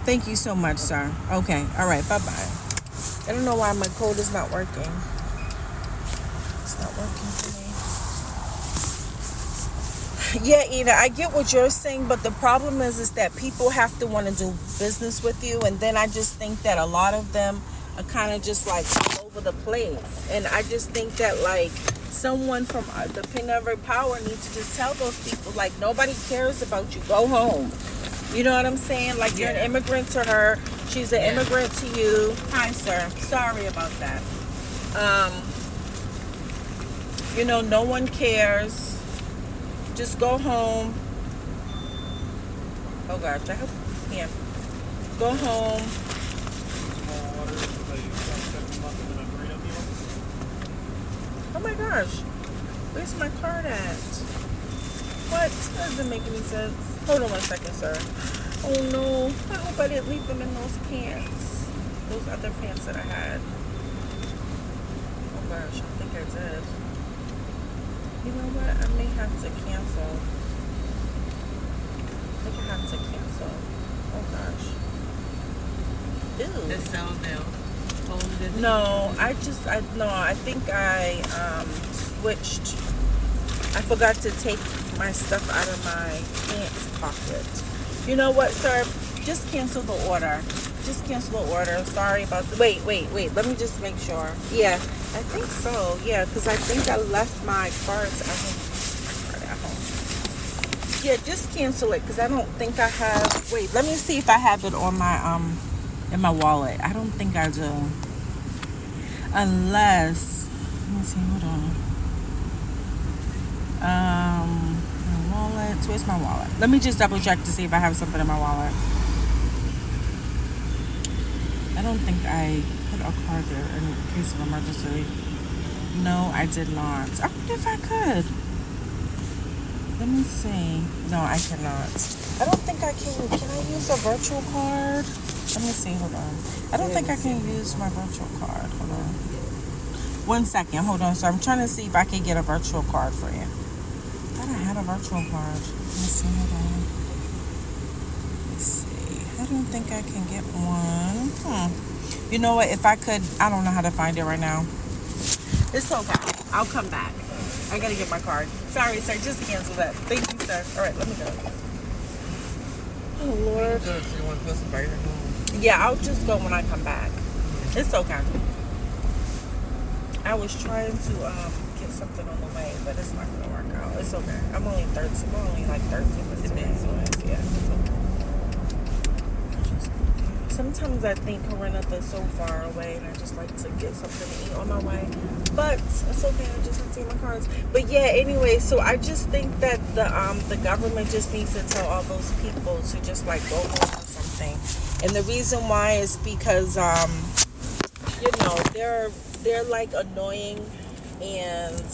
Speaker 1: Thank you so much, sir. Okay, all right, bye-bye. I don't know why my code is not working. It's not working for me. Yeah, Ina, I get what you're saying, but the problem is that people have to want to do business with you, and then I just think that a lot of them are kind of just like all over the place. And I just think that like someone from the Pin Every Power needs to just tell those people like nobody cares about you. Go home. You know what I'm saying? Like you're an immigrant to her. She's an immigrant to you. Hi, sir. Sorry about that. You know, no one cares. Just go home. Oh gosh, I hope. Yeah. Go home. Oh my gosh. Where's my card at? What? That doesn't make any sense. Hold on one second, sir. Oh no. I hope I didn't leave them in those pants. Those other pants that I had. Oh gosh, I think I did. You know what? I may have to cancel. I think I have to cancel. Oh gosh. Ew.
Speaker 5: That's sound now.
Speaker 1: No, I think I switched. I forgot to take my stuff out of my pants pocket. You know what, sir? Just cancel the order. Just cancel the order. Sorry about the... Wait. Let me just make sure. Yeah, I think so. Yeah, because I think I left my cards at home. Yeah, just cancel it because I don't think I have... Wait, let me see if I have it on my, in my wallet. I don't think I do. Unless... Let me see, hold on. My wallet. Where's my wallet? Let me just double check to see if I have something in my wallet. I don't think I put a card there in case of emergency. No, I did not. I wonder if I could. Let me see. No, I cannot. I don't think I can. Can I use a virtual card? Let me see. Hold on. I don't think I can use my virtual card. Hold on. 1 second. Hold on. So I'm trying to see if I can get a virtual card for you. I thought I had a virtual card. Let me see. Hold on. Let's see. I don't think I can get one. You know what? If I could, I don't know how to find it right now. It's okay. I'll come back. I gotta get my card. Sorry, sir. Just cancel that. Thank you, sir. All right, let me go. Oh, Lord. Yeah, I'll just go when I come back. It's okay. I was trying to get something on the way, but it's not gonna work out. It's okay. I'm only like 13 minutes away. So yeah, it's okay. Sometimes I think Corinna is so far away, and I just like to get something to eat on my way. But it's okay. I just have to take my cards. But yeah, anyway, so I just think that the government just needs to tell all those people to just like go home or something. And the reason why is because they're like annoying, and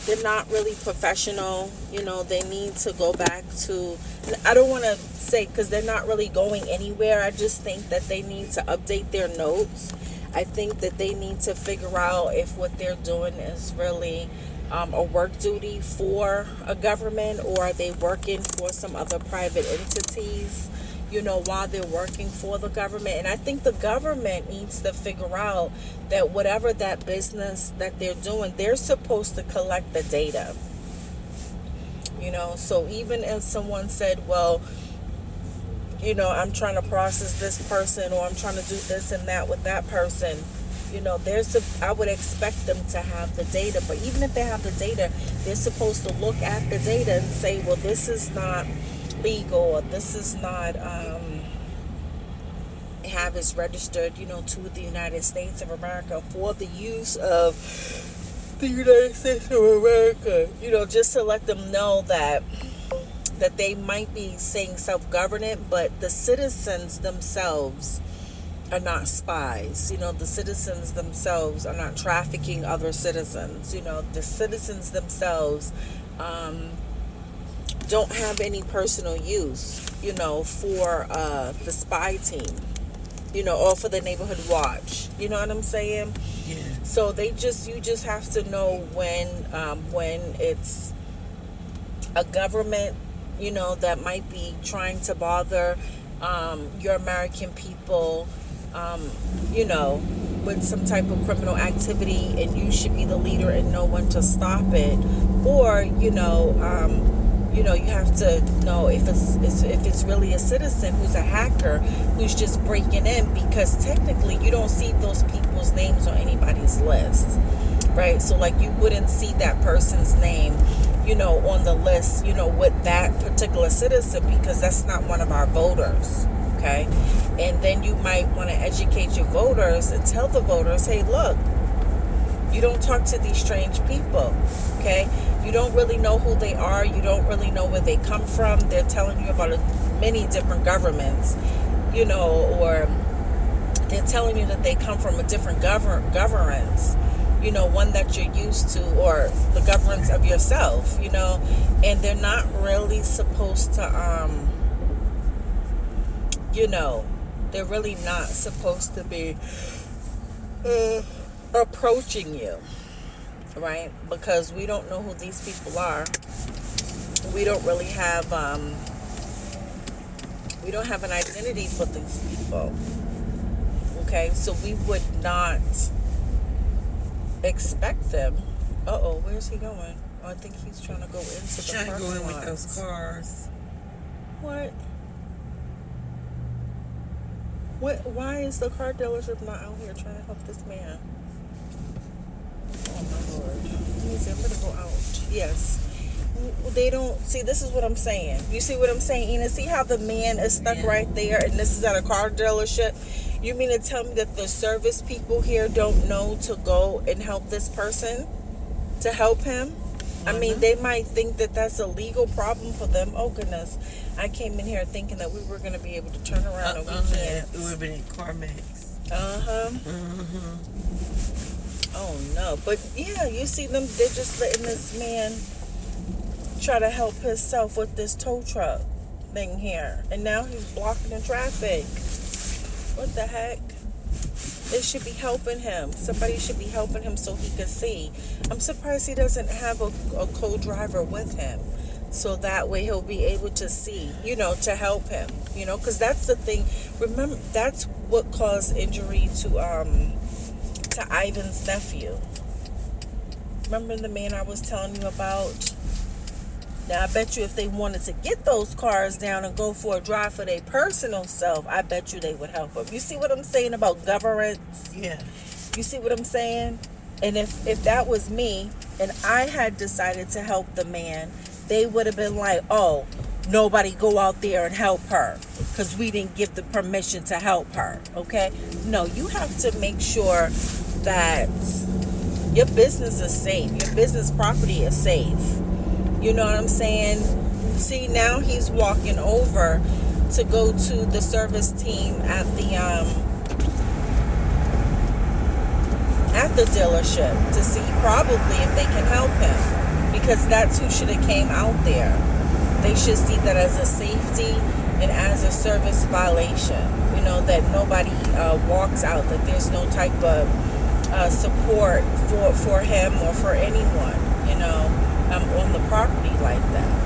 Speaker 1: they're not really professional. They need to go back to, I don't want to say because they're not really going anywhere. I just think that they need to update their notes. I think that they need to figure out if what they're doing is really a work duty for a government, or are they working for some other private entities, while they're working for the government. And I think the government needs to figure out that whatever that business that they're doing, they're supposed to collect the data. So even if someone said, well, I'm trying to process this person, or I'm trying to do this and that with that person, I would expect them to have the data. But even if they have the data, they're supposed to look at the data and say, well, this is not legal, or this is not have is registered, to the United States of America for the use of the United States of America. Just to let them know that they might be saying self-government, but the citizens themselves are not spies. The citizens themselves are not trafficking other citizens. The citizens themselves don't have any personal use, for the spy team, or for the neighborhood watch. You know what I'm saying?
Speaker 5: Yeah.
Speaker 1: So you just have to know when it's a government, that might be trying to bother your American people, with some type of criminal activity, and you should be the leader and know when to stop it. Or, you have to know if it's really a citizen who's a hacker who's just breaking in, because technically you don't see those people's names on anybody's list, right? So like you wouldn't see that person's name, on the list, with that particular citizen, because that's not one of our voters, okay? And then you might want to educate your voters and tell the voters, hey, look, you don't talk to these strange people, okay? You don't really know who they are. You don't really know where they come from. They're telling you about many different governments, or they're telling you that they come from a different governance, one that you're used to, or the governance of yourself, and they're not really supposed to, they're really not supposed to be approaching you, right? Because we don't know who these people are. We don't really have we don't have an identity for these people, okay? So we would not expect them. Where's he going? Oh, I think he's trying to go into the
Speaker 5: Trying to
Speaker 1: parking
Speaker 5: go in
Speaker 1: lot.
Speaker 5: with those cars.
Speaker 1: What? Why is the car dealership not out here trying to help this man? Oh my Lord. He's able to go out. Yes. They don't see. This is what I'm saying. You see what I'm saying, Ina? See how the man is stuck right there, and this is at a car dealership? You mean to tell me that the service people here don't know to go and help this person, to help him? I mean, they might think that that's a legal problem for them. Oh goodness, I came in here thinking that we were going to be able to turn around and we can't.
Speaker 5: It would have been in CarMax.
Speaker 1: Oh no, but yeah, you see them, they're just letting this man try to help himself with this tow truck thing here, and now he's blocking the traffic. What the heck? They should be helping him. Somebody should be helping him so he can see. I'm surprised he doesn't have a co-driver with him So that way he'll be able to see, to help him, because that's the thing. Remember, that's what caused injury to Ivan's nephew. Remember the man I was telling you about? Now, I bet you if they wanted to get those cars down and go for a drive for their personal self, I bet you they would help them. You see what I'm saying about governance?
Speaker 5: Yeah.
Speaker 1: You see what I'm saying? And if that was me and I had decided to help the man, they would have been like, oh, nobody go out there and help her because we didn't give the permission to help her, okay? No, you have to make sure that your business is safe. Your business property is safe. You know what I'm saying? See, now he's walking over to go to the service team at the dealership to see probably if they can help him, because that's who should have came out there. They should see that as a safety and as a service violation, that nobody walks out, that there's no type of support for him or for anyone, on the property like that.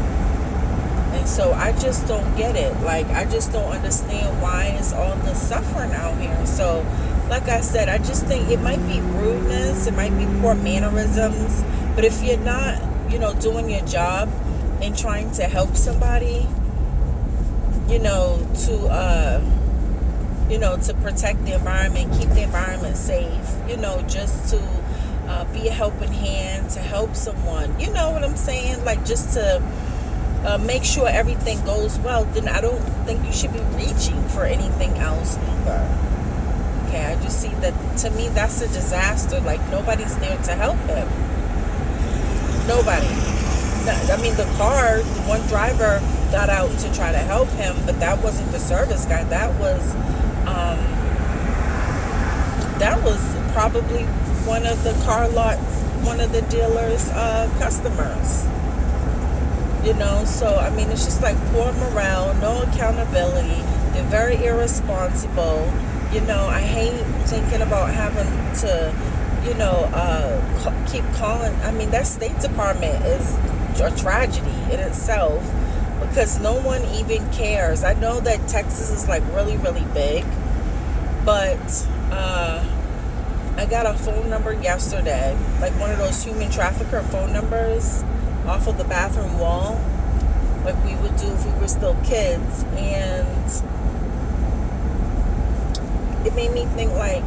Speaker 1: And so I just don't get it. Like, I just don't understand why is all this suffering out here. So like I said, I just think it might be rudeness, it might be poor mannerisms, but if you're not, doing your job and trying to help somebody, to protect the environment, keep the environment safe, just to be a helping hand, to help someone, you know what I'm saying? Like, just to make sure everything goes well, then I don't think you should be reaching for anything else either. Okay, I just see that, to me, that's a disaster. Like, nobody's there to help him. Nobody. I mean, the one driver got out to try to help him, but that wasn't the service guy. That was probably one of the car lots, one of the dealer's customers. So, I mean, it's just like poor morale, no accountability. They're very irresponsible. I hate thinking about having to, keep calling. I mean, that State Department is a tragedy in itself because no one even cares. I know that Texas is like really, really big, but I got a phone number yesterday, like one of those human trafficker phone numbers off of the bathroom wall, like we would do if we were still kids, and it made me think, like,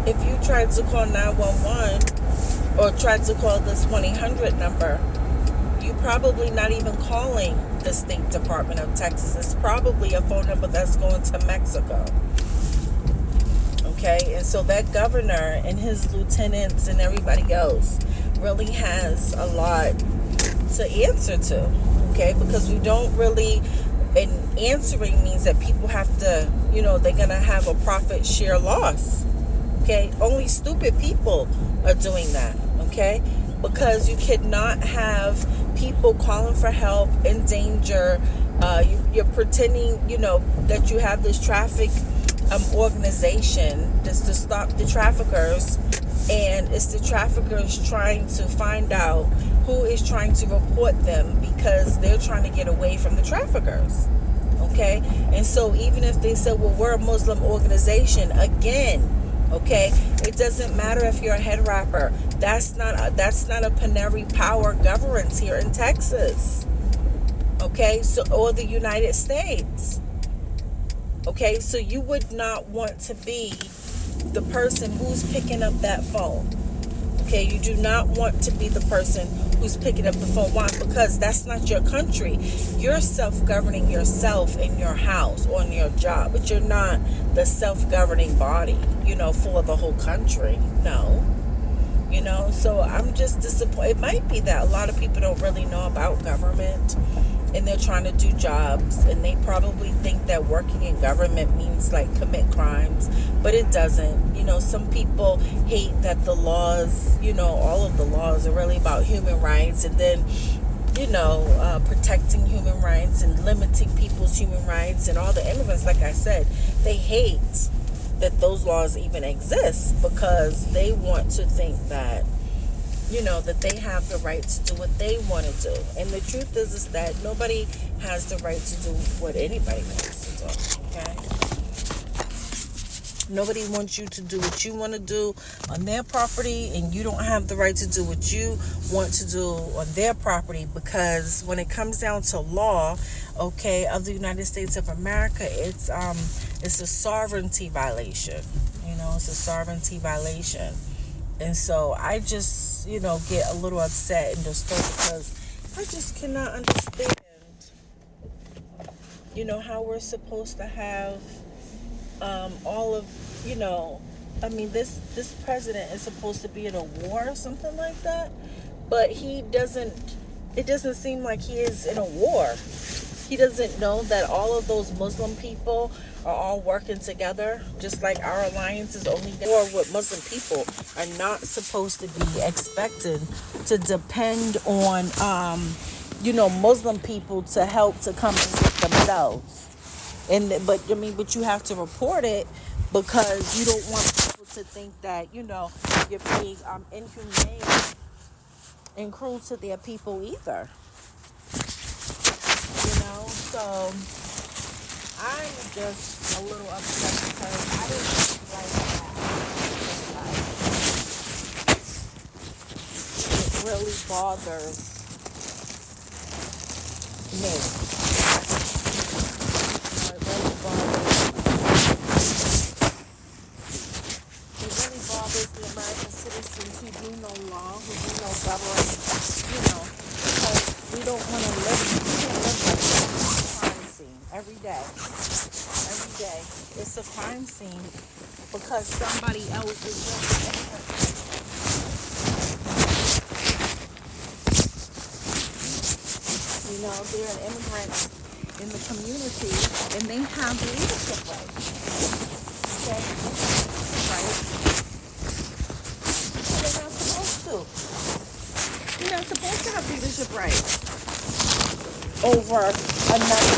Speaker 1: if you tried to call 911 or tried to call this 1-800 number, you're probably not even calling the State Department of Texas. It's probably a phone number that's going to Mexico. Okay, and so that governor and his lieutenants and everybody else really has a lot to answer to, okay, because we don't really, and answering means that people have to, they're going to have a profit share loss, okay? Only stupid people are doing that, okay? Because you cannot have people calling for help in danger. You're pretending, that you have this traffic organization that's to stop the traffickers, and it's the traffickers trying to find out who is trying to report them because they're trying to get away from the traffickers. Okay, and so even if they say, well, we're a Muslim organization, again, okay, it doesn't matter if you're a head rapper. That's not a plenary power governance here in Texas. Okay, so, or the United States. Okay, so you would not want to be the person who's picking up that phone. Okay, you do not want to be the person who's picking up the phone. Why? Because that's not your country. You're self-governing yourself in your house or in your job, but you're not the self-governing body, for the whole country. No. So I'm just disappointed. It might be that a lot of people don't really know about government, and they're trying to do jobs, and they probably think that working in government means like commit crimes, but it doesn't. Some people hate that the laws, all of the laws are really about human rights, and then protecting human rights and limiting people's human rights, and all the immigrants, like I said, they hate that those laws even exist because they want to think that that they have the right to do what they want to do. And the truth is that nobody has the right to do what anybody wants to do, okay? Nobody wants you to do what you want to do on their property, and you don't have the right to do what you want to do on their property, because when it comes down to law, okay, of the United States of America, it's a sovereignty violation. It's a sovereignty violation. And so I just, get a little upset and disturbed because I just cannot understand, how we're supposed to have all of, this president is supposed to be in a war or something like that, but it doesn't seem like he is in a war. He doesn't know that all of those Muslim people are all working together, just like our alliance is only war with Muslim people are not supposed to be expected to depend on, Muslim people to help to come and get themselves. But you have to report it because you don't want people to think that, you're being inhumane and cruel to their people either. So I'm just a little upset because I didn't like that. It really bothers me. It really bothers the American citizens who do know law, who do know government, because we don't want to live, we can't live like that. Every day it's a crime scene because somebody else is doing it. They're an immigrant in the community and they have leadership rights. Okay? Right? So they're not supposed to. You're not supposed to have leadership rights over another.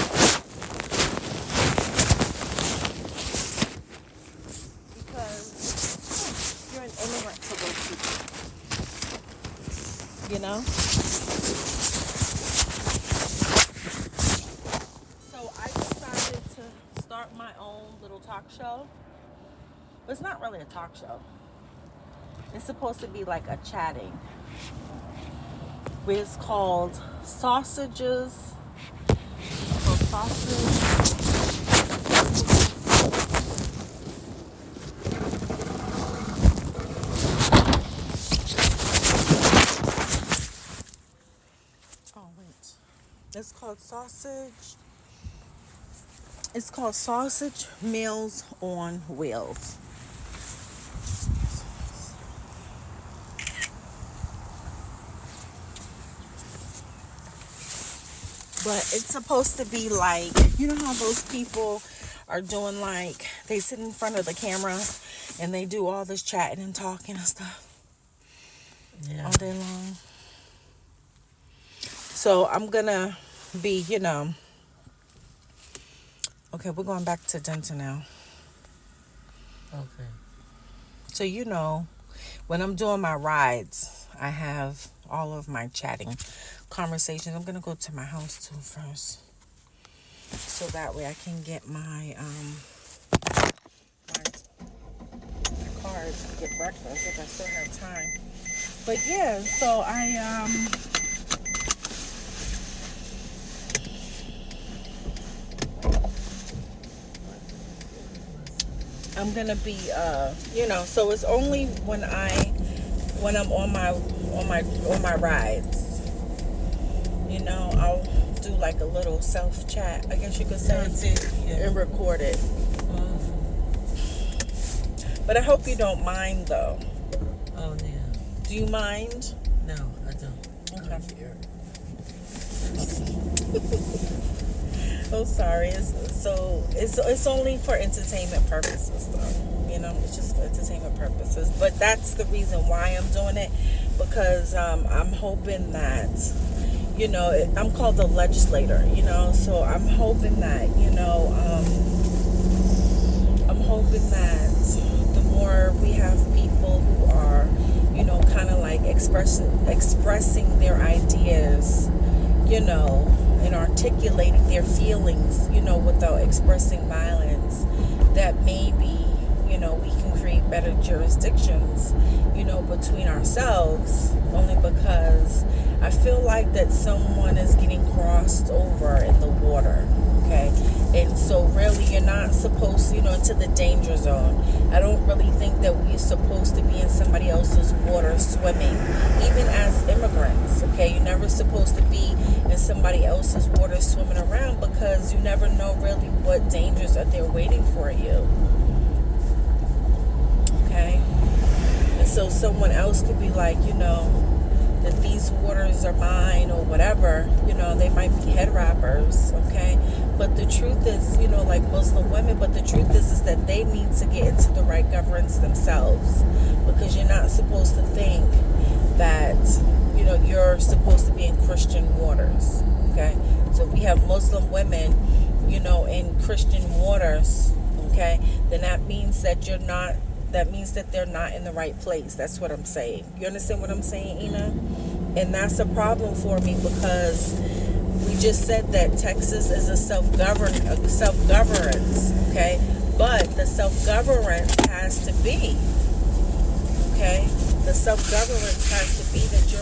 Speaker 1: So I decided to start my own little talk show. But it's not really a talk show. It's supposed to be like a chatting. It's called Sausages. It's called Sausage. It's called Sausage. It's called Sausage Meals on Wheels. But it's supposed to be like, how those people are doing, like, they sit in front of the camera and they do all this chatting and talking and stuff all day long. So I'm gonna be, okay, we're going back to Denton now.
Speaker 5: Okay.
Speaker 1: So, when I'm doing my rides, I have all of my chatting conversations. I'm gonna go to my house too first, so that way I can get my cars and get breakfast if I still have time. But yeah, so I'm gonna be so it's only when I'm on my rides, I'll do like a little self chat, I guess you could say, and record it. But I hope you don't mind though.
Speaker 5: Oh yeah.
Speaker 1: Do you mind?
Speaker 5: No, I don't.
Speaker 1: Okay. Oh, sorry. It's only for entertainment purposes, though. It's just for entertainment purposes. But that's the reason why I'm doing it, because I'm hoping that, I'm called the legislator, so I'm hoping that, I'm hoping that the more we have people who are, kind of like expressing their ideas, and articulating their feelings, without expressing violence, that maybe, we can create better jurisdictions, between ourselves, only because I feel like that someone is getting crossed over in the water, okay? And so really you're not supposed to, into the danger zone. I don't really think that we're supposed to be in somebody else's water swimming, even as immigrants, okay? You're never supposed to be in somebody else's water swimming around, because you never know really what dangers are there waiting for you, okay? And so someone else could be like, that these waters are mine or whatever, they might be head wrappers, okay? But the truth is, like Muslim women, but the truth is that they need to get into the right governance themselves, because you're not supposed to think that, you're supposed to be in Christian waters, okay? So if we have Muslim women, in Christian waters, okay, then that means that they're not in the right place. That's what I'm saying. You understand what I'm saying, Ina? And that's a problem for me, because we just said that Texas is a self-governance, okay? But the self-governance has to be, okay? The self-governance has to be that you're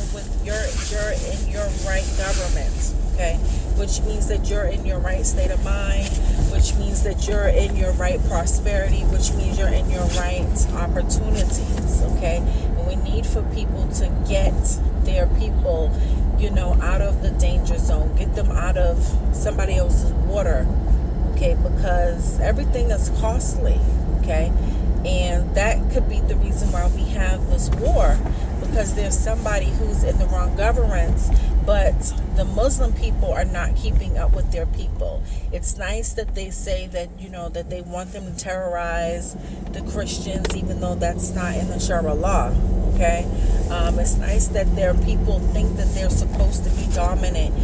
Speaker 1: in your right government, okay? Which means that you're in your right state of mind, which means that you're in your right prosperity, which means you're in your right opportunities, okay? And we need for people to get their people, out of the danger zone, get them out of somebody else's water, okay? Because everything is costly, okay? And that could be the reason why we have this war, because there's somebody who's in the wrong governance, but the Muslim people are not keeping up with their people. It's nice that they say that, that they want them to terrorize the Christians, even though that's not in the Sharia law, okay? It's nice that their people think that they're supposed to be dominant,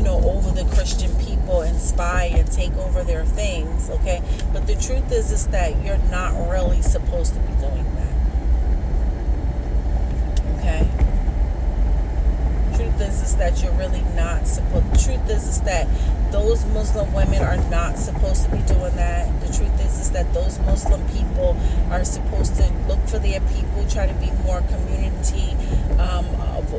Speaker 1: over the Christian people and spy and take over their things, okay? But the truth is that you're not really supposed to be doing that, okay? Truth is that you're really not supposed. The truth is that those Muslim women are not supposed to be doing that. The truth is that those Muslim people are supposed to look for their people, try to be more community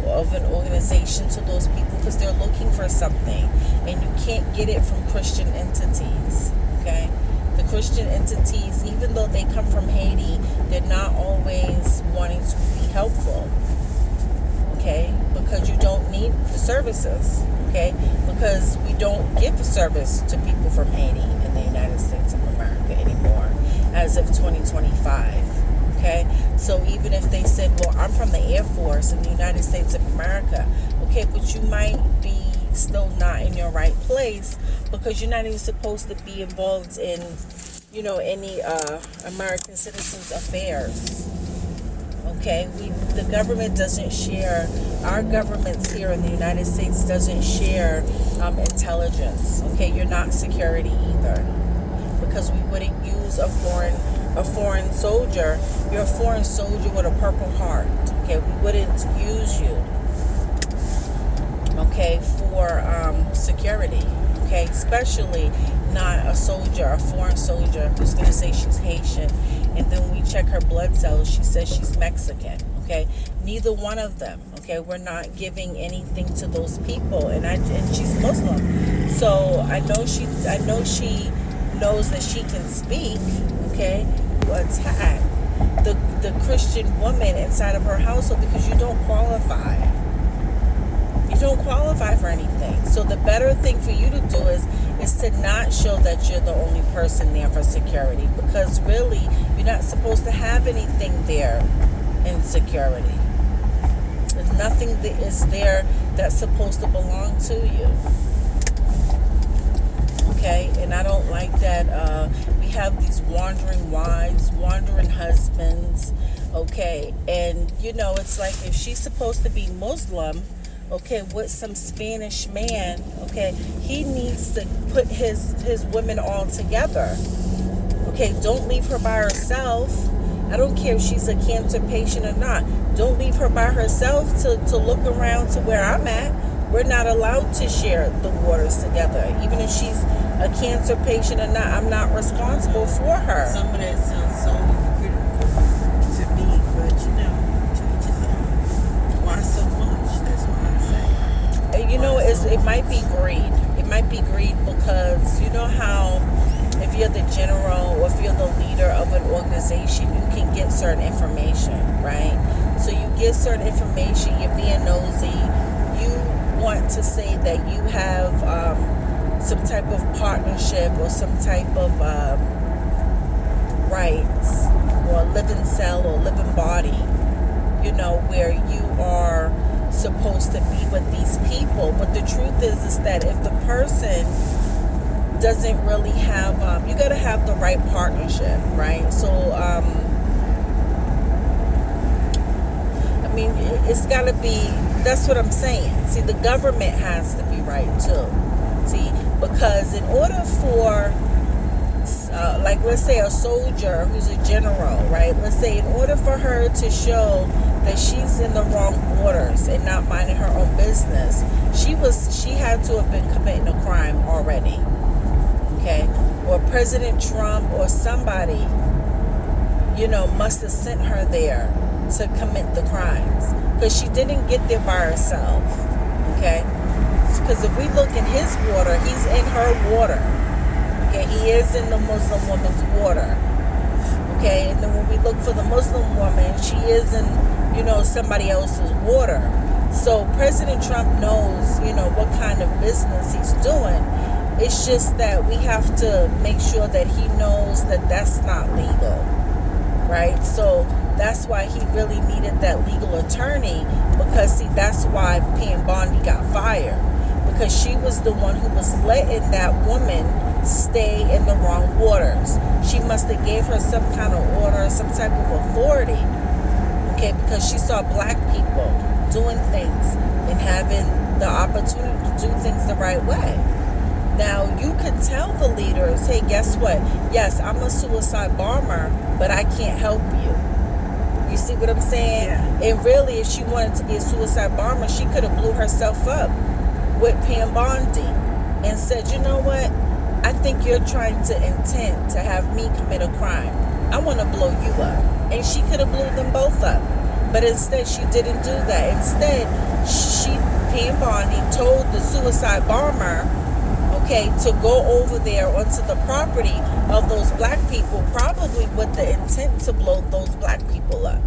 Speaker 1: of an organization to those people, because they're looking for something, and you can't get it from Christian entities, okay? The Christian entities, even though they come from Haiti, they're not always wanting to be helpful, okay? Because you don't need the services, okay? Because we don't give service to people from Haiti in the United States of America anymore, as of 2025, okay? So even if they said, well, I'm from the Air Force in the United States of America, okay, but you might be still not in your right place, because you're not even supposed to be involved in, any American citizens' affairs. Okay, the government doesn't share, our governments here in the United States doesn't share intelligence. Okay, you're not security either, because we wouldn't use a foreign soldier. You're a foreign soldier with a Purple Heart. Okay, we wouldn't use you, okay, for security. Okay, especially not a soldier, a foreign soldier who's going to say she's Haitian, and then when we check her blood cells, she says she's Mexican. Okay, neither one of them. Okay, we're not giving anything to those people, and she's Muslim, so I know she knows that she can speak. Okay, to attack the Christian woman inside of her household, because you don't qualify. You don't qualify for anything. So the better thing for you to do is to not show that you're the only person there for security, because really you're not supposed to have anything there in security. There's nothing that is there that's supposed to belong to you. Okay, and I don't like that we have these wandering wives, wandering husbands. Okay, and it's like, if she's supposed to be Muslim, okay, with some Spanish man, okay, he needs to put his women all together. Okay, don't leave her by herself I don't care if she's a cancer patient or not. Don't leave her by herself to look around to where I'm at. We're not allowed to share the waters together. Even if she's a cancer patient or not, I'm not responsible for her.
Speaker 5: Some of that sounds so hypocritical to me, but to each his own. Why so much? That's what I say.
Speaker 1: It might be greed. It might be greed because you know how if you're the general or if you're the leader of an organization, you can get certain information, right? So you get certain information, you're being nosy, you want to say that you have some type of partnership or some type of rights or living cell or living body, where you are supposed to be with these people. But the truth is that if the person doesn't really have, you got to have the right partnership, right? So, it's got to be, that's what I'm saying. See, the government has to be right too. See, because in order for, let's say a soldier who's a general, right? Let's say in order for her to show that she's in the wrong waters and not minding her own business, she had to have been committing a crime already. Okay? Or President Trump or somebody, must have sent her there to commit the crimes. Because she didn't get there by herself. Okay? Because if we look in his water, he's in her water. Okay? He is in the Muslim woman's water. Okay? And then when we look for the Muslim woman, she is in, somebody else's water. So President Trump knows, what kind of business he's doing. It's just that we have to make sure that he knows that that's not legal, right? So that's why he really needed that legal attorney, because see, that's why Pam Bondi got fired, because she was the one who was letting that woman stay in the wrong waters. She must have gave her some kind of order, some type of authority, okay, because she saw black people doing things and having the opportunity to do things the right way. Now, you can tell the leaders, hey, guess what? Yes, I'm a suicide bomber, but I can't help you. You see what I'm saying?
Speaker 5: Yeah.
Speaker 1: And really, if she wanted to be a suicide bomber, she could have blew herself up with Pam Bondi and said, you know what? I think you're trying to intend to have me commit a crime. I want to blow you up. And she could have blew them both up. But instead, she didn't do that. Instead, Pam Bondi told the suicide bomber, okay, to go over there onto the property of those black people, probably with the intent to blow those black people up.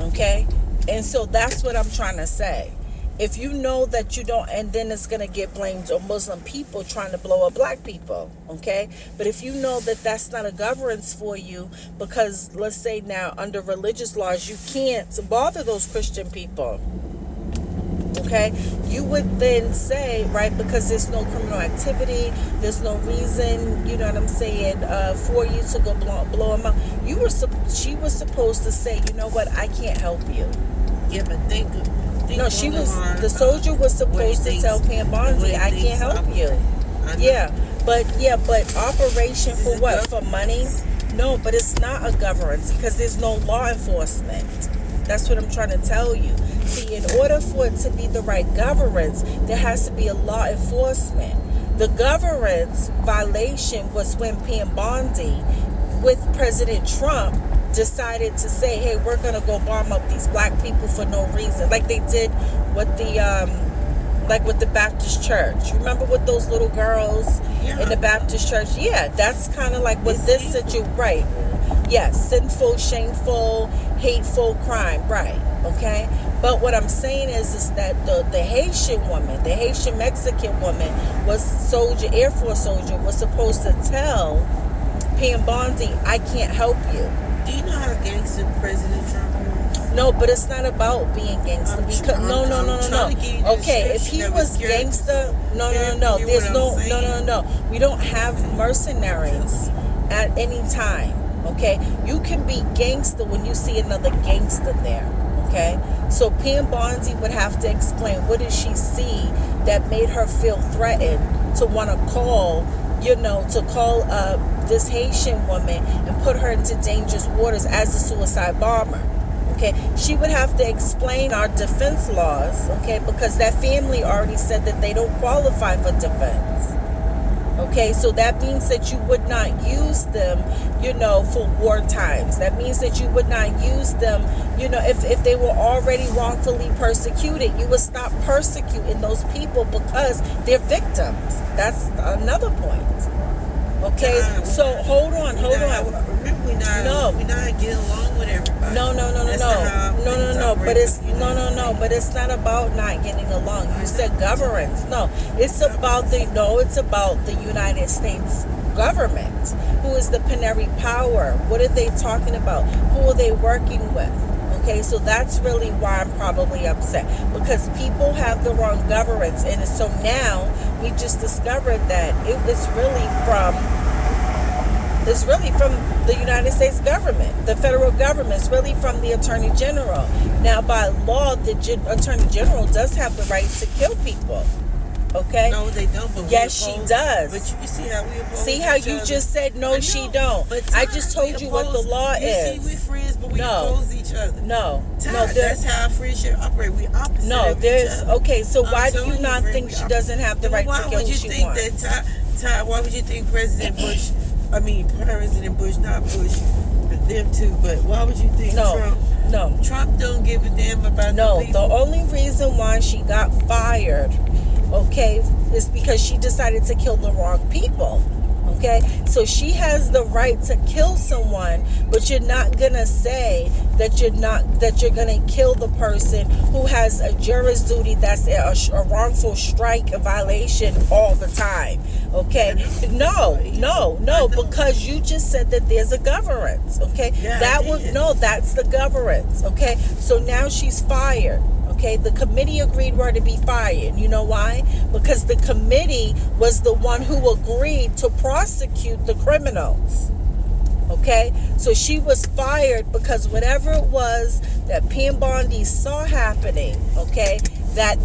Speaker 1: Okay? And so that's what I'm trying to say. If you know that you don't, and then it's going to get blamed on Muslim people trying to blow up black people, okay? But if you know that that's not a governance for you, because let's say now under religious laws, you can't bother those Christian people, okay? You would then say, right, because there's no criminal activity, there's no reason, you know what I'm saying, for you to go blow them up. She was supposed to say, you know what, I can't help you.
Speaker 5: Yeah, but think
Speaker 1: No, the soldier was supposed to tell Pam Bondi, I can't help you. Yeah, but operation for what? For money? No, but it's not a governance because there's no law enforcement. That's what I'm trying to tell you. See, in order for it to be the right governance, there has to be a law enforcement. The governance violation was when Pam Bondi, with President Trump, decided to say, hey, we're going to go bomb up these black people for no reason. Like they did with the Baptist church. Remember with those little girls in the Baptist church? Yeah, that's kind of like what this situation, right? Yes, sinful, shameful, hateful crime, right? Okay? But what I'm saying is that the Haitian woman, the Haitian Mexican woman Air Force soldier, was supposed to tell Pam Bondi, I can't help you.
Speaker 5: Do you know how gangster President Trump is?
Speaker 1: No, but it's not about being gangster. No. Okay, if he was gangster, no. There's no. We don't have mercenaries at any time. Okay, you can be gangster when you see another gangster there. Okay, so Pam Bondi would have to explain what did she see that made her feel threatened to want to call to call up this Haitian woman and put her into dangerous waters as a suicide bomber. Okay, she would have to explain our defense laws, okay, because that family already said that they don't qualify for defense. Okay, so that means that you would not use them, for war times. That means that you would not use them, if they were already wrongfully persecuted, you would stop persecuting those people because they're victims. That's another point. Okay, so hold on.
Speaker 5: We're not getting along with everybody.
Speaker 1: No. But it's not about not getting along. You said governance. It's about the United States government. Who is the plenary power? What are they talking about? Who are they working with? Okay, so that's really why I'm probably upset, because people have the wrong governance, and so now we just discovered that it's really from the United States government, the federal government. It's really from the Attorney General. Now, by law, the Attorney General does have the right to kill people. Okay?
Speaker 5: No, they don't. But
Speaker 1: yes, she does.
Speaker 5: But you see how we oppose
Speaker 1: See how
Speaker 5: each
Speaker 1: you
Speaker 5: other?
Speaker 1: just said no, she don't.
Speaker 5: But
Speaker 1: I just told you what the law is.
Speaker 5: You see, we're friends, but we oppose each other.
Speaker 1: No,
Speaker 5: that's how friendship operate. We opposite.
Speaker 1: No,
Speaker 5: of
Speaker 1: there's
Speaker 5: each other.
Speaker 1: okay. So why do you not think she doesn't have the right to kill who she wants?
Speaker 5: Why would you think President Bush? President Bush, not Bush, them too. But why would you think Trump?
Speaker 1: No,
Speaker 5: Trump don't give a damn about the people.
Speaker 1: The only reason why she got fired, okay, is because she decided to kill the wrong people. Okay, so she has the right to kill someone, but you're not gonna say that you're gonna kill the person who has a juris duty that's a wrongful strike, a violation all the time. Okay, no, because you just said that there's a governance. Okay, that's the governance. Okay, so now she's fired. Okay, the committee agreed her to be fired. You know why? Because the committee was the one who agreed to prosecute the criminals. Okay, so she was fired because whatever it was that Pam Bondi saw happening, okay, that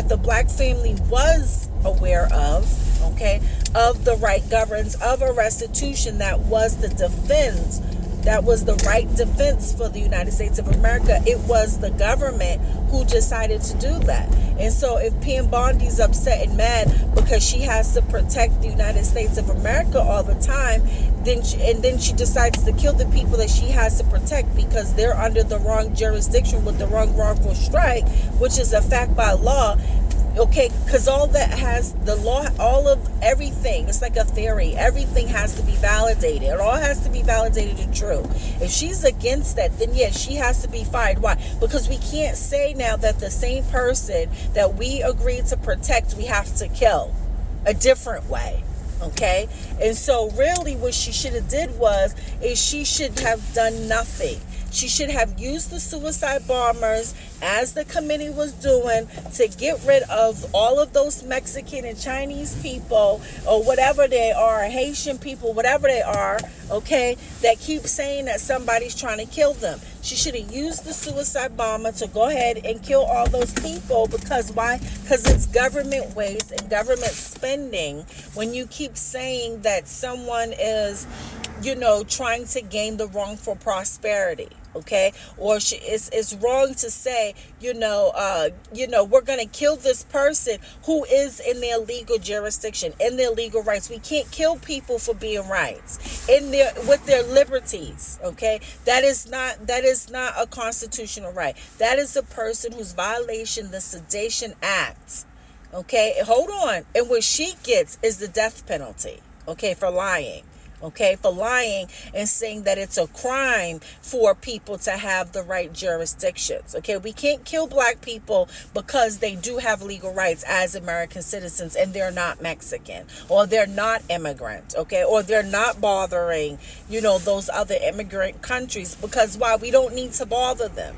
Speaker 1: the black family was aware of, okay, of the right governance, of a restitution that was the defense. That was the right defense for the United States of America. It was the government who decided to do that. And so if Pam Bondi's upset and mad because she has to protect the United States of America all the time, then she decides to kill the people that she has to protect because they're under the wrong jurisdiction with the wrongful strike, which is a fact by law. Okay, because all that has the law, all of everything, it's like a theory. Everything has to be validated. It all has to be validated and true. If she's against that, then yes, she has to be fired. Why? Because we can't say now that the same person that we agreed to protect, we have to kill a different way. Okay, and so really what she should have did is she should have done nothing. She should have used the suicide bombers as the committee was doing to get rid of all of those Mexican and Chinese people or whatever they are, Haitian people, whatever they are, okay, that keep saying that somebody's trying to kill them. She should have used the suicide bomber to go ahead and kill all those people because why? Because it's government waste and government spending when you keep saying that someone is, trying to gain the wrongful prosperity. Okay, or it's wrong to say, we're going to kill this person who is in their legal jurisdiction, in their legal rights. We can't kill people for being rights with their liberties. Okay, that is not a constitutional right. That is a person who's violation the Sedition Act. Okay, hold on, and what she gets is the death penalty. Okay, for lying. Okay, for lying and saying that it's a crime for people to have the right jurisdictions. Okay, we can't kill black people because they do have legal rights as American citizens and they're not Mexican or they're not immigrant. Okay, or they're not bothering, those other immigrant countries because why? We don't need to bother them.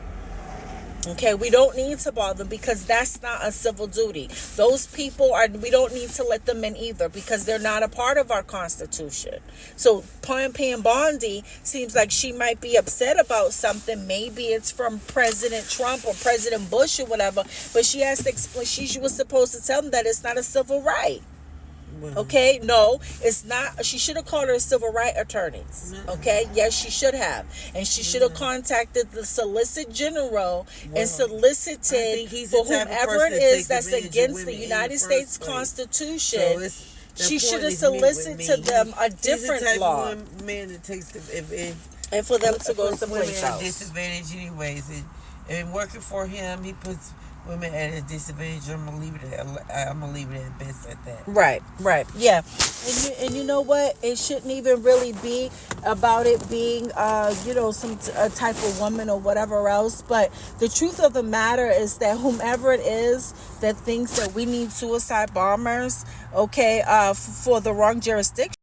Speaker 1: Okay, we don't need to bother them because that's not a civil duty. Those people we don't need to let them in either because they're not a part of our Constitution. So Pam Bondi seems like she might be upset about something. Maybe it's from President Trump or President Bush or whatever, but she has to explain. She was supposed to tell them that it's not a civil right. Okay, no, it's not. She should have called her civil rights attorneys. Okay, yes, she should have, and she should have contacted the Solicitor General and solicited for whomever it is that's against the United States Constitution. She should have solicited to them a different law.
Speaker 5: Man that takes the
Speaker 1: and for them to go someplace
Speaker 5: else.
Speaker 1: else.
Speaker 5: Disadvantage anyways. And working for him, he puts women at a disadvantage. I'm gonna leave it at best at that.
Speaker 1: Right, yeah. And you know what? It shouldn't even really be about it being, some type of woman or whatever else. But the truth of the matter is that whomever it is that thinks that we need suicide bombers, okay, for the wrong jurisdiction.